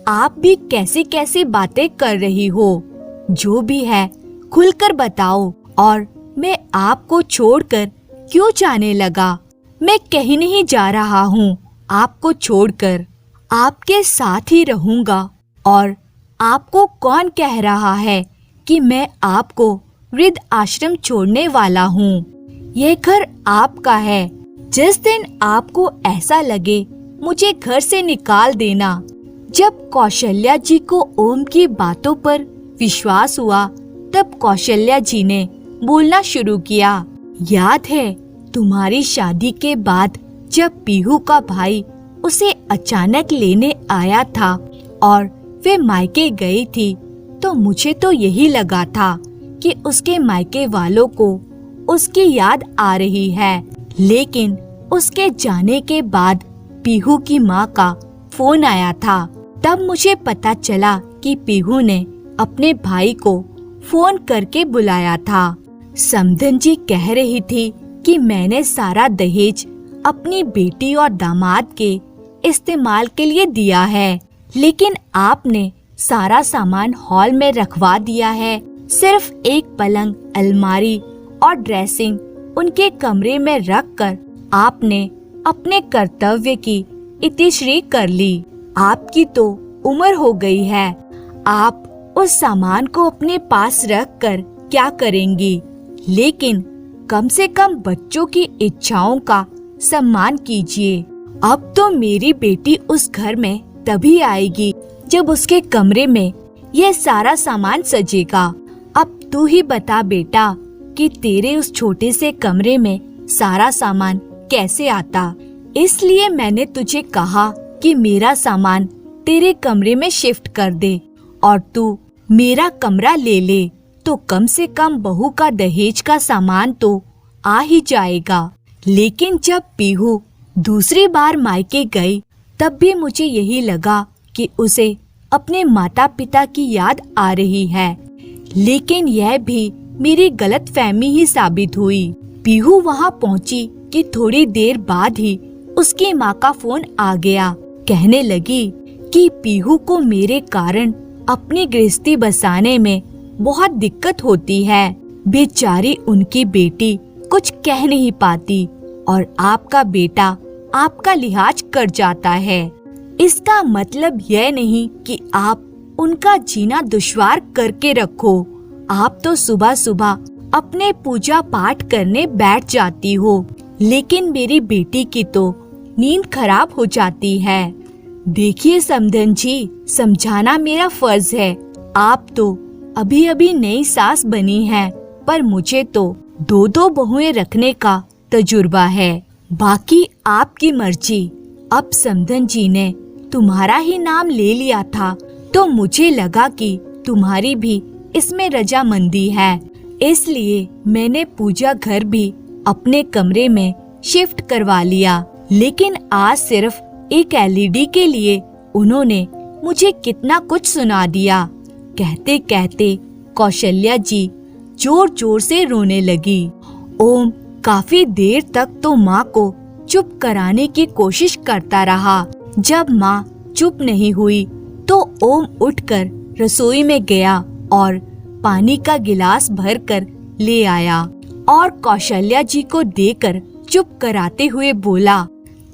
आप भी कैसे कैसे बातें कर रही हो? जो भी है खुलकर बताओ और मैं आपको छोड़कर क्यों जाने लगा? मैं कहीं नहीं जा रहा हूँ आपको छोड़कर, आपके साथ ही रहूंगा। और आपको कौन कह रहा है कि मैं आपको वृद्ध आश्रम छोड़ने वाला हूँ? यह घर आपका है। जिस दिन आपको ऐसा लगे मुझे घर से निकाल देना। जब कौशल्या जी को ओम की बातों पर विश्वास हुआ तब कौशल्या जी ने बोलना शुरू किया। याद है तुम्हारी शादी के बाद जब पीहू का भाई उसे अचानक लेने आया था और वे मायके गई थी, तो मुझे तो यही लगा था कि उसके मायके वालों को उसकी याद आ रही है। लेकिन उसके जाने के बाद पीहू की माँ का फोन आया था। तब मुझे पता चला कि पीहू ने अपने भाई को फोन करके बुलाया था। समधन जी कह रही थी कि मैंने सारा दहेज अपनी बेटी और दामाद के इस्तेमाल के लिए दिया है, लेकिन आपने सारा सामान हॉल में रखवा दिया है। सिर्फ एक पलंग, अलमारी और ड्रेसिंग उनके कमरे में रखकर आपने अपने कर्तव्य की इतिश्री कर ली। आपकी तो उम्र हो गई है, आप उस सामान को अपने पास रखकर क्या करेंगी? लेकिन कम से कम बच्चों की इच्छाओं का सम्मान कीजिए। अब तो मेरी बेटी उस घर में तभी आएगी जब उसके कमरे में यह सारा सामान सजेगा। अब तू ही बता बेटा कि तेरे उस छोटे से कमरे में सारा सामान कैसे आता। इसलिए मैंने तुझे कहा कि मेरा सामान तेरे कमरे में शिफ्ट कर दे और तू मेरा कमरा ले ले, तो कम से कम बहू का दहेज का सामान तो आ ही जाएगा। लेकिन जब पीहू दूसरी बार मायके गई तब भी मुझे यही लगा कि उसे अपने माता पिता की याद आ रही है, लेकिन यह भी मेरी गलतफहमी ही साबित हुई। पीहू वहां पहुंची कि थोड़ी देर बाद ही उसकी माँ का फोन आ गया। कहने लगी कि पीहू को मेरे कारण अपनी गृहस्थी बसाने में बहुत दिक्कत होती है। बेचारी उनकी बेटी कुछ कह नहीं पाती और आपका बेटा आपका लिहाज कर जाता है। इसका मतलब यह नहीं कि आप उनका जीना दुश्वार करके रखो। आप तो सुबह सुबह अपने पूजा पाठ करने बैठ जाती हो, लेकिन मेरी बेटी की तो नींद खराब हो जाती है। देखिए समधन जी, समझाना मेरा फर्ज है। आप तो अभी अभी नई सास बनी हैं, पर मुझे तो दो दो बहुएं रखने का तजुर्बा है। बाकी आपकी मर्जी। अब समधन जी ने तुम्हारा ही नाम ले लिया था तो मुझे लगा कि तुम्हारी भी इसमें रजामंदी है, इसलिए मैंने पूजा घर भी अपने कमरे में शिफ्ट करवा लिया। लेकिन आज सिर्फ एक एलईडी के लिए उन्होंने मुझे कितना कुछ सुना दिया। कहते कहते कौशल्या जी जोर जोर से रोने लगी। ओम काफी देर तक तो माँ को चुप कराने की कोशिश करता रहा। जब माँ चुप नहीं हुई तो ओम उठकर रसोई में गया और पानी का गिलास भरकर ले आया और कौशल्या जी को देकर चुप कराते हुए बोला,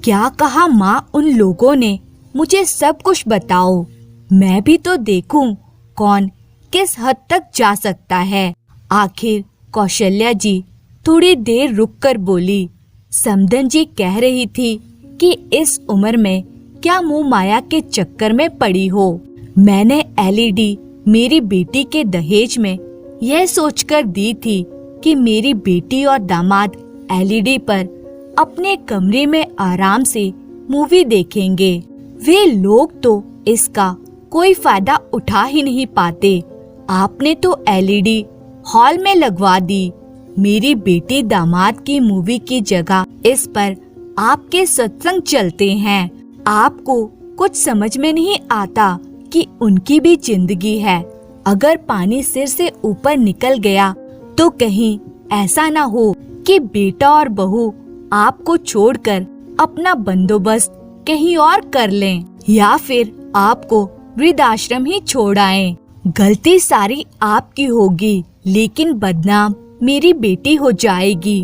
क्या कहा माँ उन लोगों ने? मुझे सब कुछ बताओ, मैं भी तो देखूं कौन किस हद तक जा सकता है। आखिर कौशल्या जी थोड़ी देर रुककर बोली, समधन जी कह रही थी कि इस उम्र में क्या मुंह माया के चक्कर में पड़ी हो। मैंने एलईडी मेरी बेटी के दहेज में यह सोचकर दी थी कि मेरी बेटी और दामाद एलईडी पर अपने कमरे में आराम से मूवी देखेंगे। वे लोग तो इसका कोई फायदा उठा ही नहीं पाते। आपने तो एलईडी हॉल में लगवा दी। मेरी बेटी दामाद की मूवी की जगह इस पर आपके सत्संग चलते हैं। आपको कुछ समझ में नहीं आता कि उनकी भी जिंदगी है। अगर पानी सिर से ऊपर निकल गया तो कहीं ऐसा ना हो कि बेटा और बहू आपको छोड़कर अपना बंदोबस्त कहीं और कर लें या फिर आपको वृद्धाश्रम ही छोड़ आएं। गलती सारी आपकी होगी, लेकिन बदनाम मेरी बेटी हो जाएगी।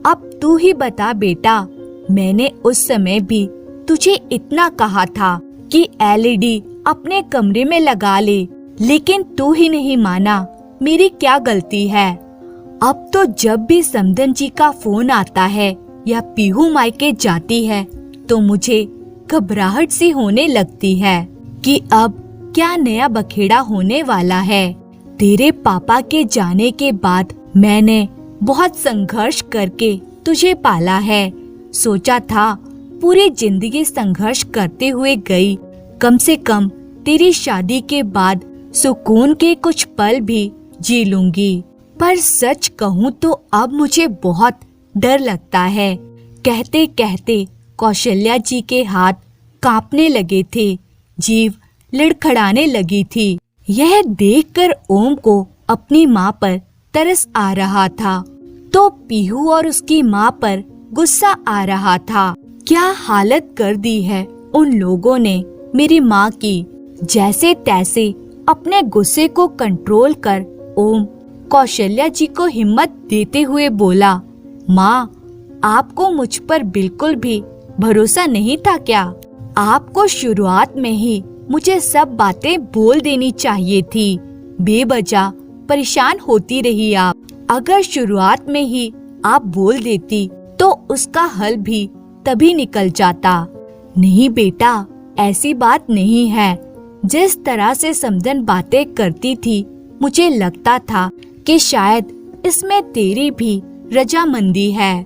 अब तू ही बता बेटा, मैंने उस समय भी तुझे इतना कहा था कि एलईडी अपने कमरे में लगा ले, लेकिन तू ही नहीं माना। मेरी क्या गलती है? अब तो जब भी समदन जी का फोन आता है या पीहू मायके जाती है तो मुझे घबराहट सी होने लगती है कि अब क्या नया बखेड़ा होने वाला है। तेरे पापा के जाने के बाद मैंने बहुत संघर्ष करके तुझे पाला है। सोचा था पूरी जिंदगी संघर्ष करते हुए गई, कम से कम तेरी शादी के बाद सुकून के कुछ पल भी जी लूंगी। पर सच कहूँ तो अब मुझे बहुत डर लगता है। कहते कहते कौशल्या जी के हाथ कांपने लगे थे, जीभ लड़खड़ाने लगी थी। यह देखकर ओम को अपनी माँ पर तरस आ रहा था तो पीहू और उसकी माँ पर गुस्सा आ रहा था। क्या हालत कर दी है उन लोगों ने मेरी माँ की। जैसे तैसे अपने गुस्से को कंट्रोल कर ओम कौशल्या जी को हिम्मत देते हुए बोला, माँ, आपको मुझ पर बिल्कुल भी भरोसा नहीं था क्या? आपको शुरुआत में ही मुझे सब बातें बोल देनी चाहिए थी। बेवजह परेशान होती रही आप। अगर शुरुआत में ही आप बोल देती तो उसका हल भी तभी निकल जाता। नहीं बेटा, ऐसी बात नहीं है। जिस तरह से समदन बातें करती थी मुझे लगता था कि शायद इसमें तेरी भी रजामंदी है।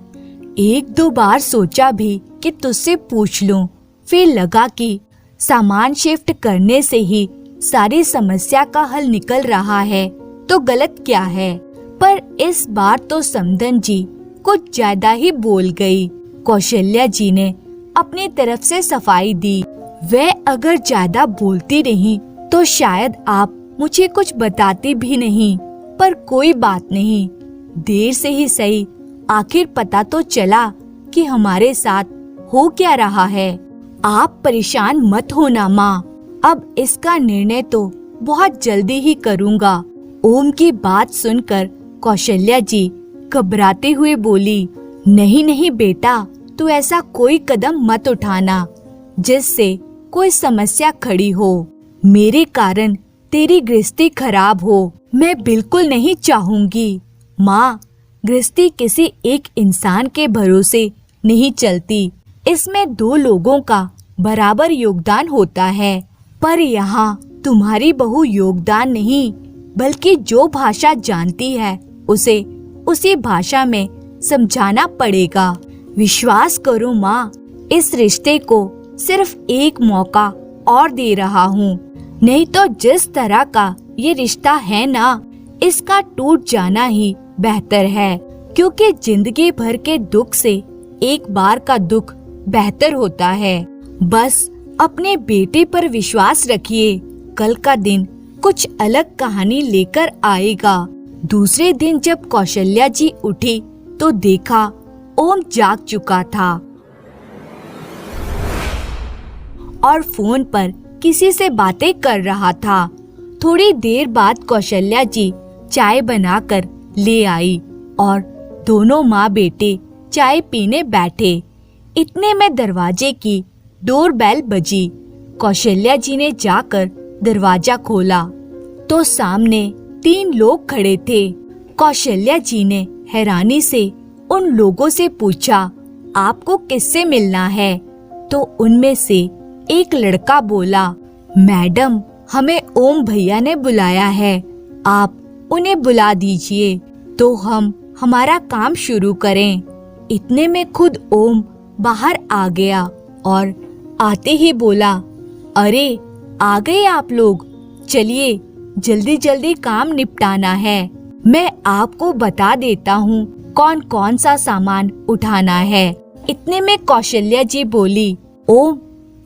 एक दो बार सोचा भी कि तुझसे पूछ लूं, फिर लगा कि सामान शिफ्ट करने से ही सारी समस्या का हल निकल रहा है तो गलत क्या है। पर इस बार तो समदन जी कुछ ज्यादा ही बोल गई। कौशल्या जी ने अपनी तरफ से सफाई दी। वह अगर ज्यादा बोलती रही तो शायद आप मुझे कुछ बताती भी नहीं। पर कोई बात नहीं, देर से ही सही, आखिर पता तो चला कि हमारे साथ हो क्या रहा है। आप परेशान मत होना माँ, अब इसका निर्णय तो बहुत जल्दी ही करूँगा। ओम की बात सुनकर कौशल्या जी घबराते हुए बोली, नहीं नहीं बेटा, तू ऐसा कोई कदम मत उठाना जिससे कोई समस्या खड़ी हो। मेरे कारण तेरी गृहस्थी खराब हो, मैं बिल्कुल नहीं चाहूंगी। माँ, गृहस्थी किसी एक इंसान के भरोसे नहीं चलती। इसमें दो लोगों का बराबर योगदान होता है। पर यहाँ तुम्हारी बहू योगदान नहीं, बल्कि जो भाषा जानती है उसे उसी भाषा में समझाना पड़ेगा। विश्वास करो माँ, इस रिश्ते को सिर्फ एक मौका और दे रहा हूँ, नहीं तो जिस तरह का ये रिश्ता है ना, इसका टूट जाना ही बेहतर है। क्योंकि जिंदगी भर के दुख से एक बार का दुख बेहतर होता है। बस अपने बेटे पर विश्वास रखिए, कल का दिन कुछ अलग कहानी लेकर आएगा। दूसरे दिन जब कौशल्या जी उठी तो देखा ओम जाग चुका था और फोन पर किसी से बातें कर रहा था। थोड़ी देर बाद कौशल्या जी चाय बनाकर ले आई और दोनों माँ बेटे चाय पीने बैठे। इतने में दरवाजे की डोरबेल बजी। कौशल्या जी ने जाकर दरवाजा खोला तो सामने 3 लोग खड़े थे। कौशल्या जी ने हैरानी से उन लोगों से पूछा, आपको किससे मिलना है? तो उनमें से एक लड़का बोला, मैडम, हमें ओम भैया ने बुलाया है, आप उन्हें बुला दीजिए तो हम हमारा काम शुरू करें। इतने में खुद ओम बाहर आ गया और आते ही बोला, अरे आ गए आप लोग, चलिए जल्दी जल्दी काम निपटाना है। मैं आपको बता देता हूँ कौन कौन सा सामान उठाना है। इतने में कौशल्या जी बोली, ओम,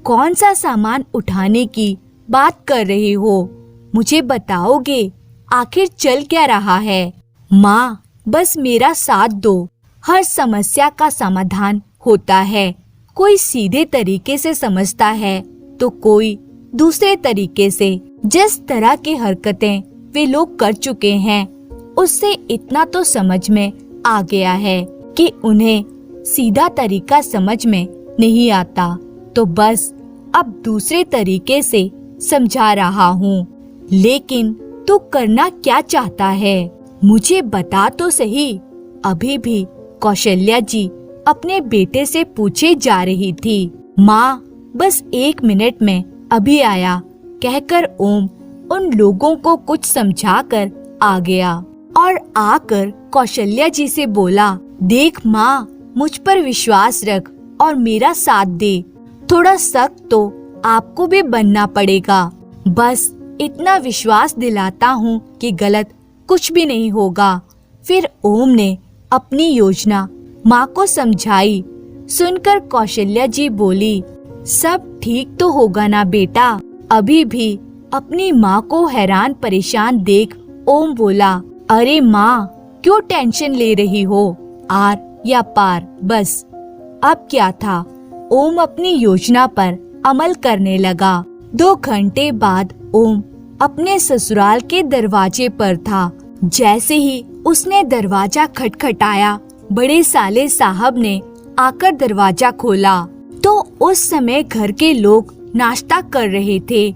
कौन सा सामान उठाने की बात कर रहे हो? मुझे बताओगे आखिर चल क्या रहा है? माँ, बस मेरा साथ दो, हर समस्या का समाधान होता है। कोई सीधे तरीके से समझता है तो कोई दूसरे तरीके से। जिस तरह की हरकतें वे लोग कर चुके हैं उससे इतना तो समझ में आ गया है कि उन्हें सीधा तरीका समझ में नहीं आता, तो बस अब दूसरे तरीके से समझा रहा हूँ। लेकिन तू करना क्या चाहता है, मुझे बता तो सही। अभी भी कौशल्या जी अपने बेटे से पूछे जा रही थी। माँ, बस 1 मिनट में अभी आया, कहकर ओम उन लोगों को कुछ समझाकर आ गया और आकर कौशल्या जी से बोला, देख माँ, मुझ पर विश्वास रख और मेरा साथ दे। थोड़ा सख्त तो आपको भी बनना पड़ेगा। बस इतना विश्वास दिलाता हूँ कि गलत कुछ भी नहीं होगा। फिर ओम ने अपनी योजना माँ को समझाई। सुनकर कौशल्या जी बोली, सब ठीक तो होगा ना बेटा। अभी भी अपनी माँ को हैरान परेशान देख ओम बोला, अरे माँ, क्यों टेंशन ले रही हो, आर या पार, बस। अब क्या था, ओम अपनी योजना पर अमल करने लगा। 2 घंटे बाद ओम अपने ससुराल के दरवाजे पर था। जैसे ही उसने दरवाजा खटखटाया, बड़े साले साहब ने आकर दरवाजा खोला तो उस समय घर के लोग नाश्ता कर रहे थे।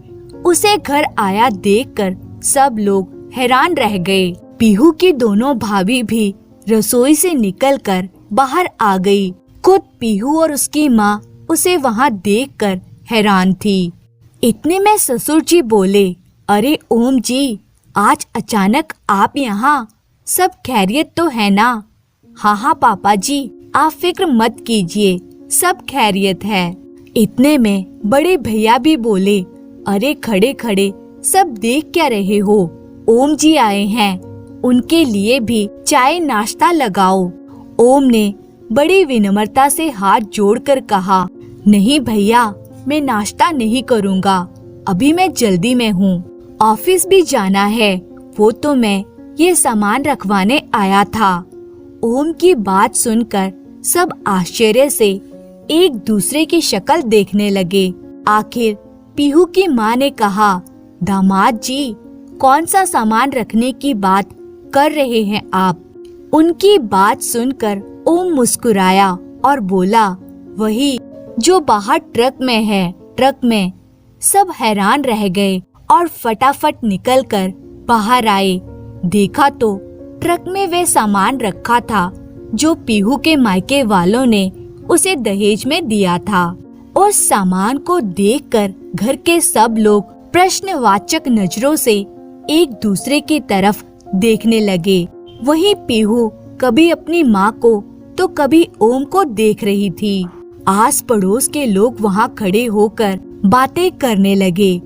उसे घर आया देखकर सब लोग हैरान रह गए। पीहू की दोनों भाभी भी रसोई से निकलकर बाहर आ गई। खुद पीहू और उसकी माँ उसे वहाँ देखकर हैरान थी। इतने में ससुर जी बोले, अरे ओम जी, आज अचानक आप यहाँ, सब खैरियत तो है ना? हाँ हाँ पापा जी, आप फिक्र मत कीजिए, सब खैरियत है। इतने में बड़े भैया भी बोले, अरे खड़े खड़े सब देख क्या रहे हो, ओम जी आए हैं, उनके लिए भी चाय नाश्ता लगाओ। ओम ने बड़ी विनम्रता से हाथ जोड़कर कहा, नहीं भैया, मैं नाश्ता नहीं करूँगा, अभी मैं जल्दी में हूँ, ऑफिस भी जाना है, वो तो मैं ये सामान रखवाने आया था। ओम की बात सुनकर सब आश्चर्य से एक दूसरे की शक्ल देखने लगे। आखिर पीहू की माँ ने कहा, दामाद जी, कौन सा सामान रखने की बात कर रहे हैं आप? उनकी बात सुनकर ओम मुस्कुराया और बोला, वही जो बाहर ट्रक में है, ट्रक में। सब हैरान रह गए और फटाफट निकलकर बाहर आए। देखा तो ट्रक में वे सामान रखा था जो पीहू के मायके वालों ने उसे दहेज में दिया था। उस सामान को देखकर घर के सब लोग प्रश्नवाचक नजरों से एक दूसरे की तरफ देखने लगे। वहीं पीहू कभी अपनी माँ को तो कभी ओम को देख रही थी। आस पड़ोस के लोग वहाँ खड़े होकर बातें करने लगे।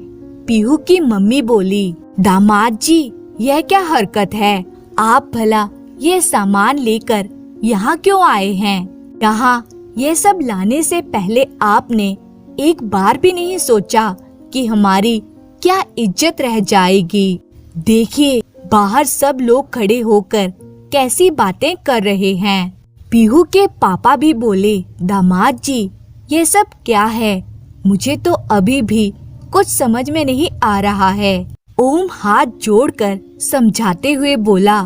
पीहू की मम्मी बोली, दामाद जी, यह क्या हरकत है? आप भला ये सामान लेकर यहाँ क्यों आए हैं? यहाँ ये सब लाने से पहले आपने एक बार भी नहीं सोचा कि हमारी क्या इज्जत रह जाएगी? देखिए, बाहर सब लोग खड़े होकर कैसी बातें कर रहे हैं। पीहू के पापा भी बोले, दामाद जी, ये सब क्या है? मुझे तो अभी भी कुछ समझ में नहीं आ रहा है। ओम हाथ जोड़कर समझाते हुए बोला,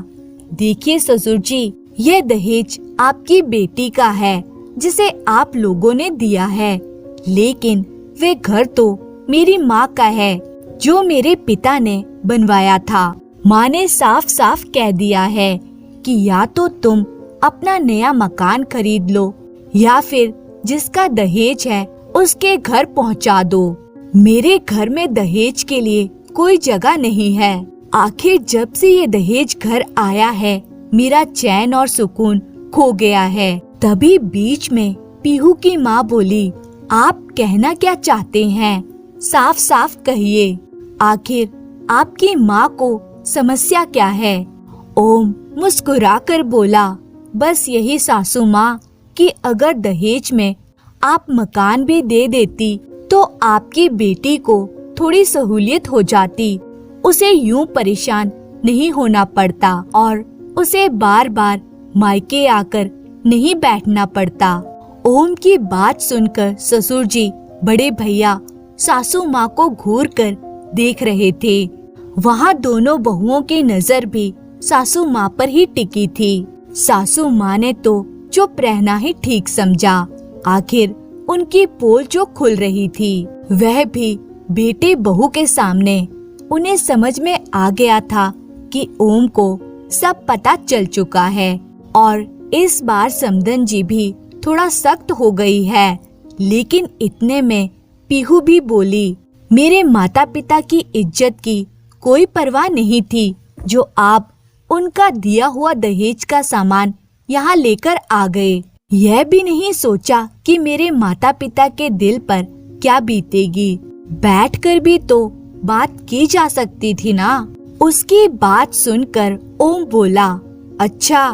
देखिए ससुर जी, यह दहेज आपकी बेटी का है जिसे आप लोगों ने दिया है, लेकिन वे घर तो मेरी माँ का है जो मेरे पिता ने बनवाया था। माँ ने साफ साफ कह दिया है कि या तो तुम अपना नया मकान खरीद लो या फिर जिसका दहेज है उसके घर पहुँचा दो। मेरे घर में दहेज के लिए कोई जगह नहीं है। आखिर जब से ये दहेज घर आया है, मेरा चैन और सुकून खो गया है। तभी बीच में पीहू की माँ बोली, आप कहना क्या चाहते हैं? साफ साफ कहिए। आखिर आपकी माँ को समस्या क्या है? ओम मुस्कुराकर बोला, बस यही सासू माँ कि अगर दहेज में आप मकान भी दे देती तो आपकी बेटी को थोड़ी सहूलियत हो जाती, उसे यूं परेशान नहीं होना पड़ता और उसे बार बार मायके आकर नहीं बैठना पड़ता। ओम की बात सुनकर ससुर जी, बड़े भैया सासू माँ को घूर कर देख रहे थे। वहाँ दोनों बहुओं की नजर भी सासू माँ पर ही टिकी थी। सासू माँ ने तो चुप रहना ही ठीक समझा। आखिर उनकी पोल जो खुल रही थी, वह भी बेटे बहू के सामने। उन्हें समझ में आ गया था कि ओम को सब पता चल चुका है और इस बार समदन जी भी थोड़ा सख्त हो गई है। लेकिन इतने में पीहू भी बोली, मेरे माता पिता की इज्जत की कोई परवाह नहीं थी जो आप उनका दिया हुआ दहेज का सामान यहाँ लेकर आ गए। यह भी नहीं सोचा कि मेरे माता पिता के दिल पर क्या बीतेगी। बैठकर भी तो बात की जा सकती थी ना। उसकी बात सुनकर ओम बोला, अच्छा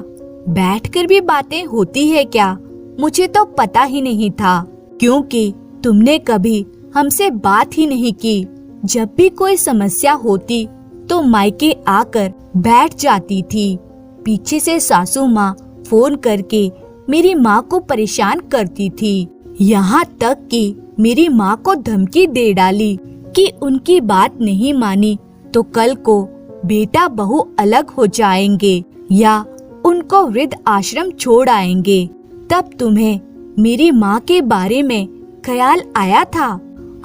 बैठकर भी बातें होती है क्या? मुझे तो पता ही नहीं था, क्योंकि तुमने कभी हमसे बात ही नहीं की। जब भी कोई समस्या होती तो मायके आकर बैठ जाती थी। पीछे से सासू माँ फोन करके मेरी माँ को परेशान करती थी। यहाँ तक कि मेरी माँ को धमकी दे डाली कि उनकी बात नहीं मानी तो कल को बेटा बहू अलग हो जाएंगे या उनको वृद्ध आश्रम छोड़ आएंगे। तब तुम्हें मेरी माँ के बारे में ख्याल आया था।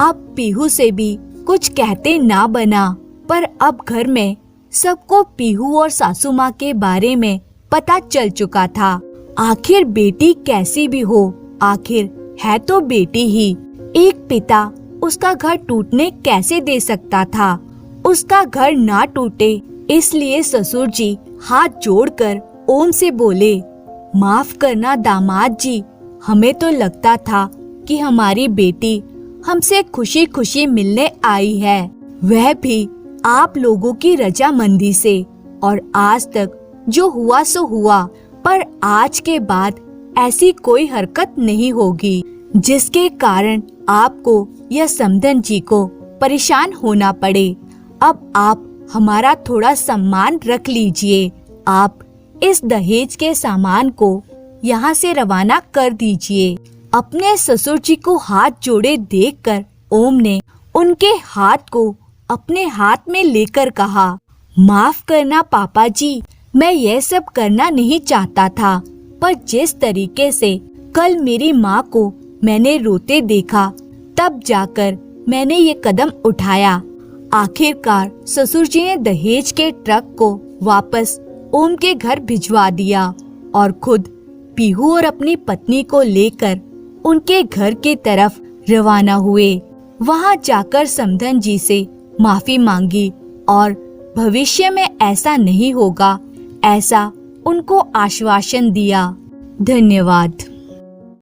अब पीहू से भी कुछ कहते ना बना, पर अब घर में सबको पीहू और सासू माँ के बारे में पता चल चुका था। आखिर बेटी कैसी भी हो, आखिर है तो बेटी ही। एक पिता उसका घर टूटने कैसे दे सकता था? उसका घर ना टूटे इसलिए ससुर जी हाथ जोड़कर ओम से बोले, माफ करना दामाद जी, हमें तो लगता था कि हमारी बेटी हमसे खुशी खुशी मिलने आई है, वह भी आप लोगों की रजामंदी से। और आज तक जो हुआ सो हुआ, पर आज के बाद ऐसी कोई हरकत नहीं होगी जिसके कारण आपको या समदन जी को परेशान होना पड़े। अब आप हमारा थोड़ा सम्मान रख लीजिए। आप इस दहेज के सामान को यहाँ से रवाना कर दीजिए। अपने ससुर जी को हाथ जोड़े देखकर ओम ने उनके हाथ को अपने हाथ में लेकर कहा, माफ करना पापा जी, मैं यह सब करना नहीं चाहता था, पर जिस तरीके से कल मेरी माँ को मैंने रोते देखा, तब जाकर मैंने ये कदम उठाया। आखिरकार ससुर जी ने दहेज के ट्रक को वापस ओम के घर भिजवा दिया और खुद पीहू और अपनी पत्नी को लेकर उनके घर की तरफ रवाना हुए। वहां जाकर समदन जी से माफी मांगी और भविष्य में ऐसा नहीं होगा, ऐसा उनको आश्वासन दिया। धन्यवाद।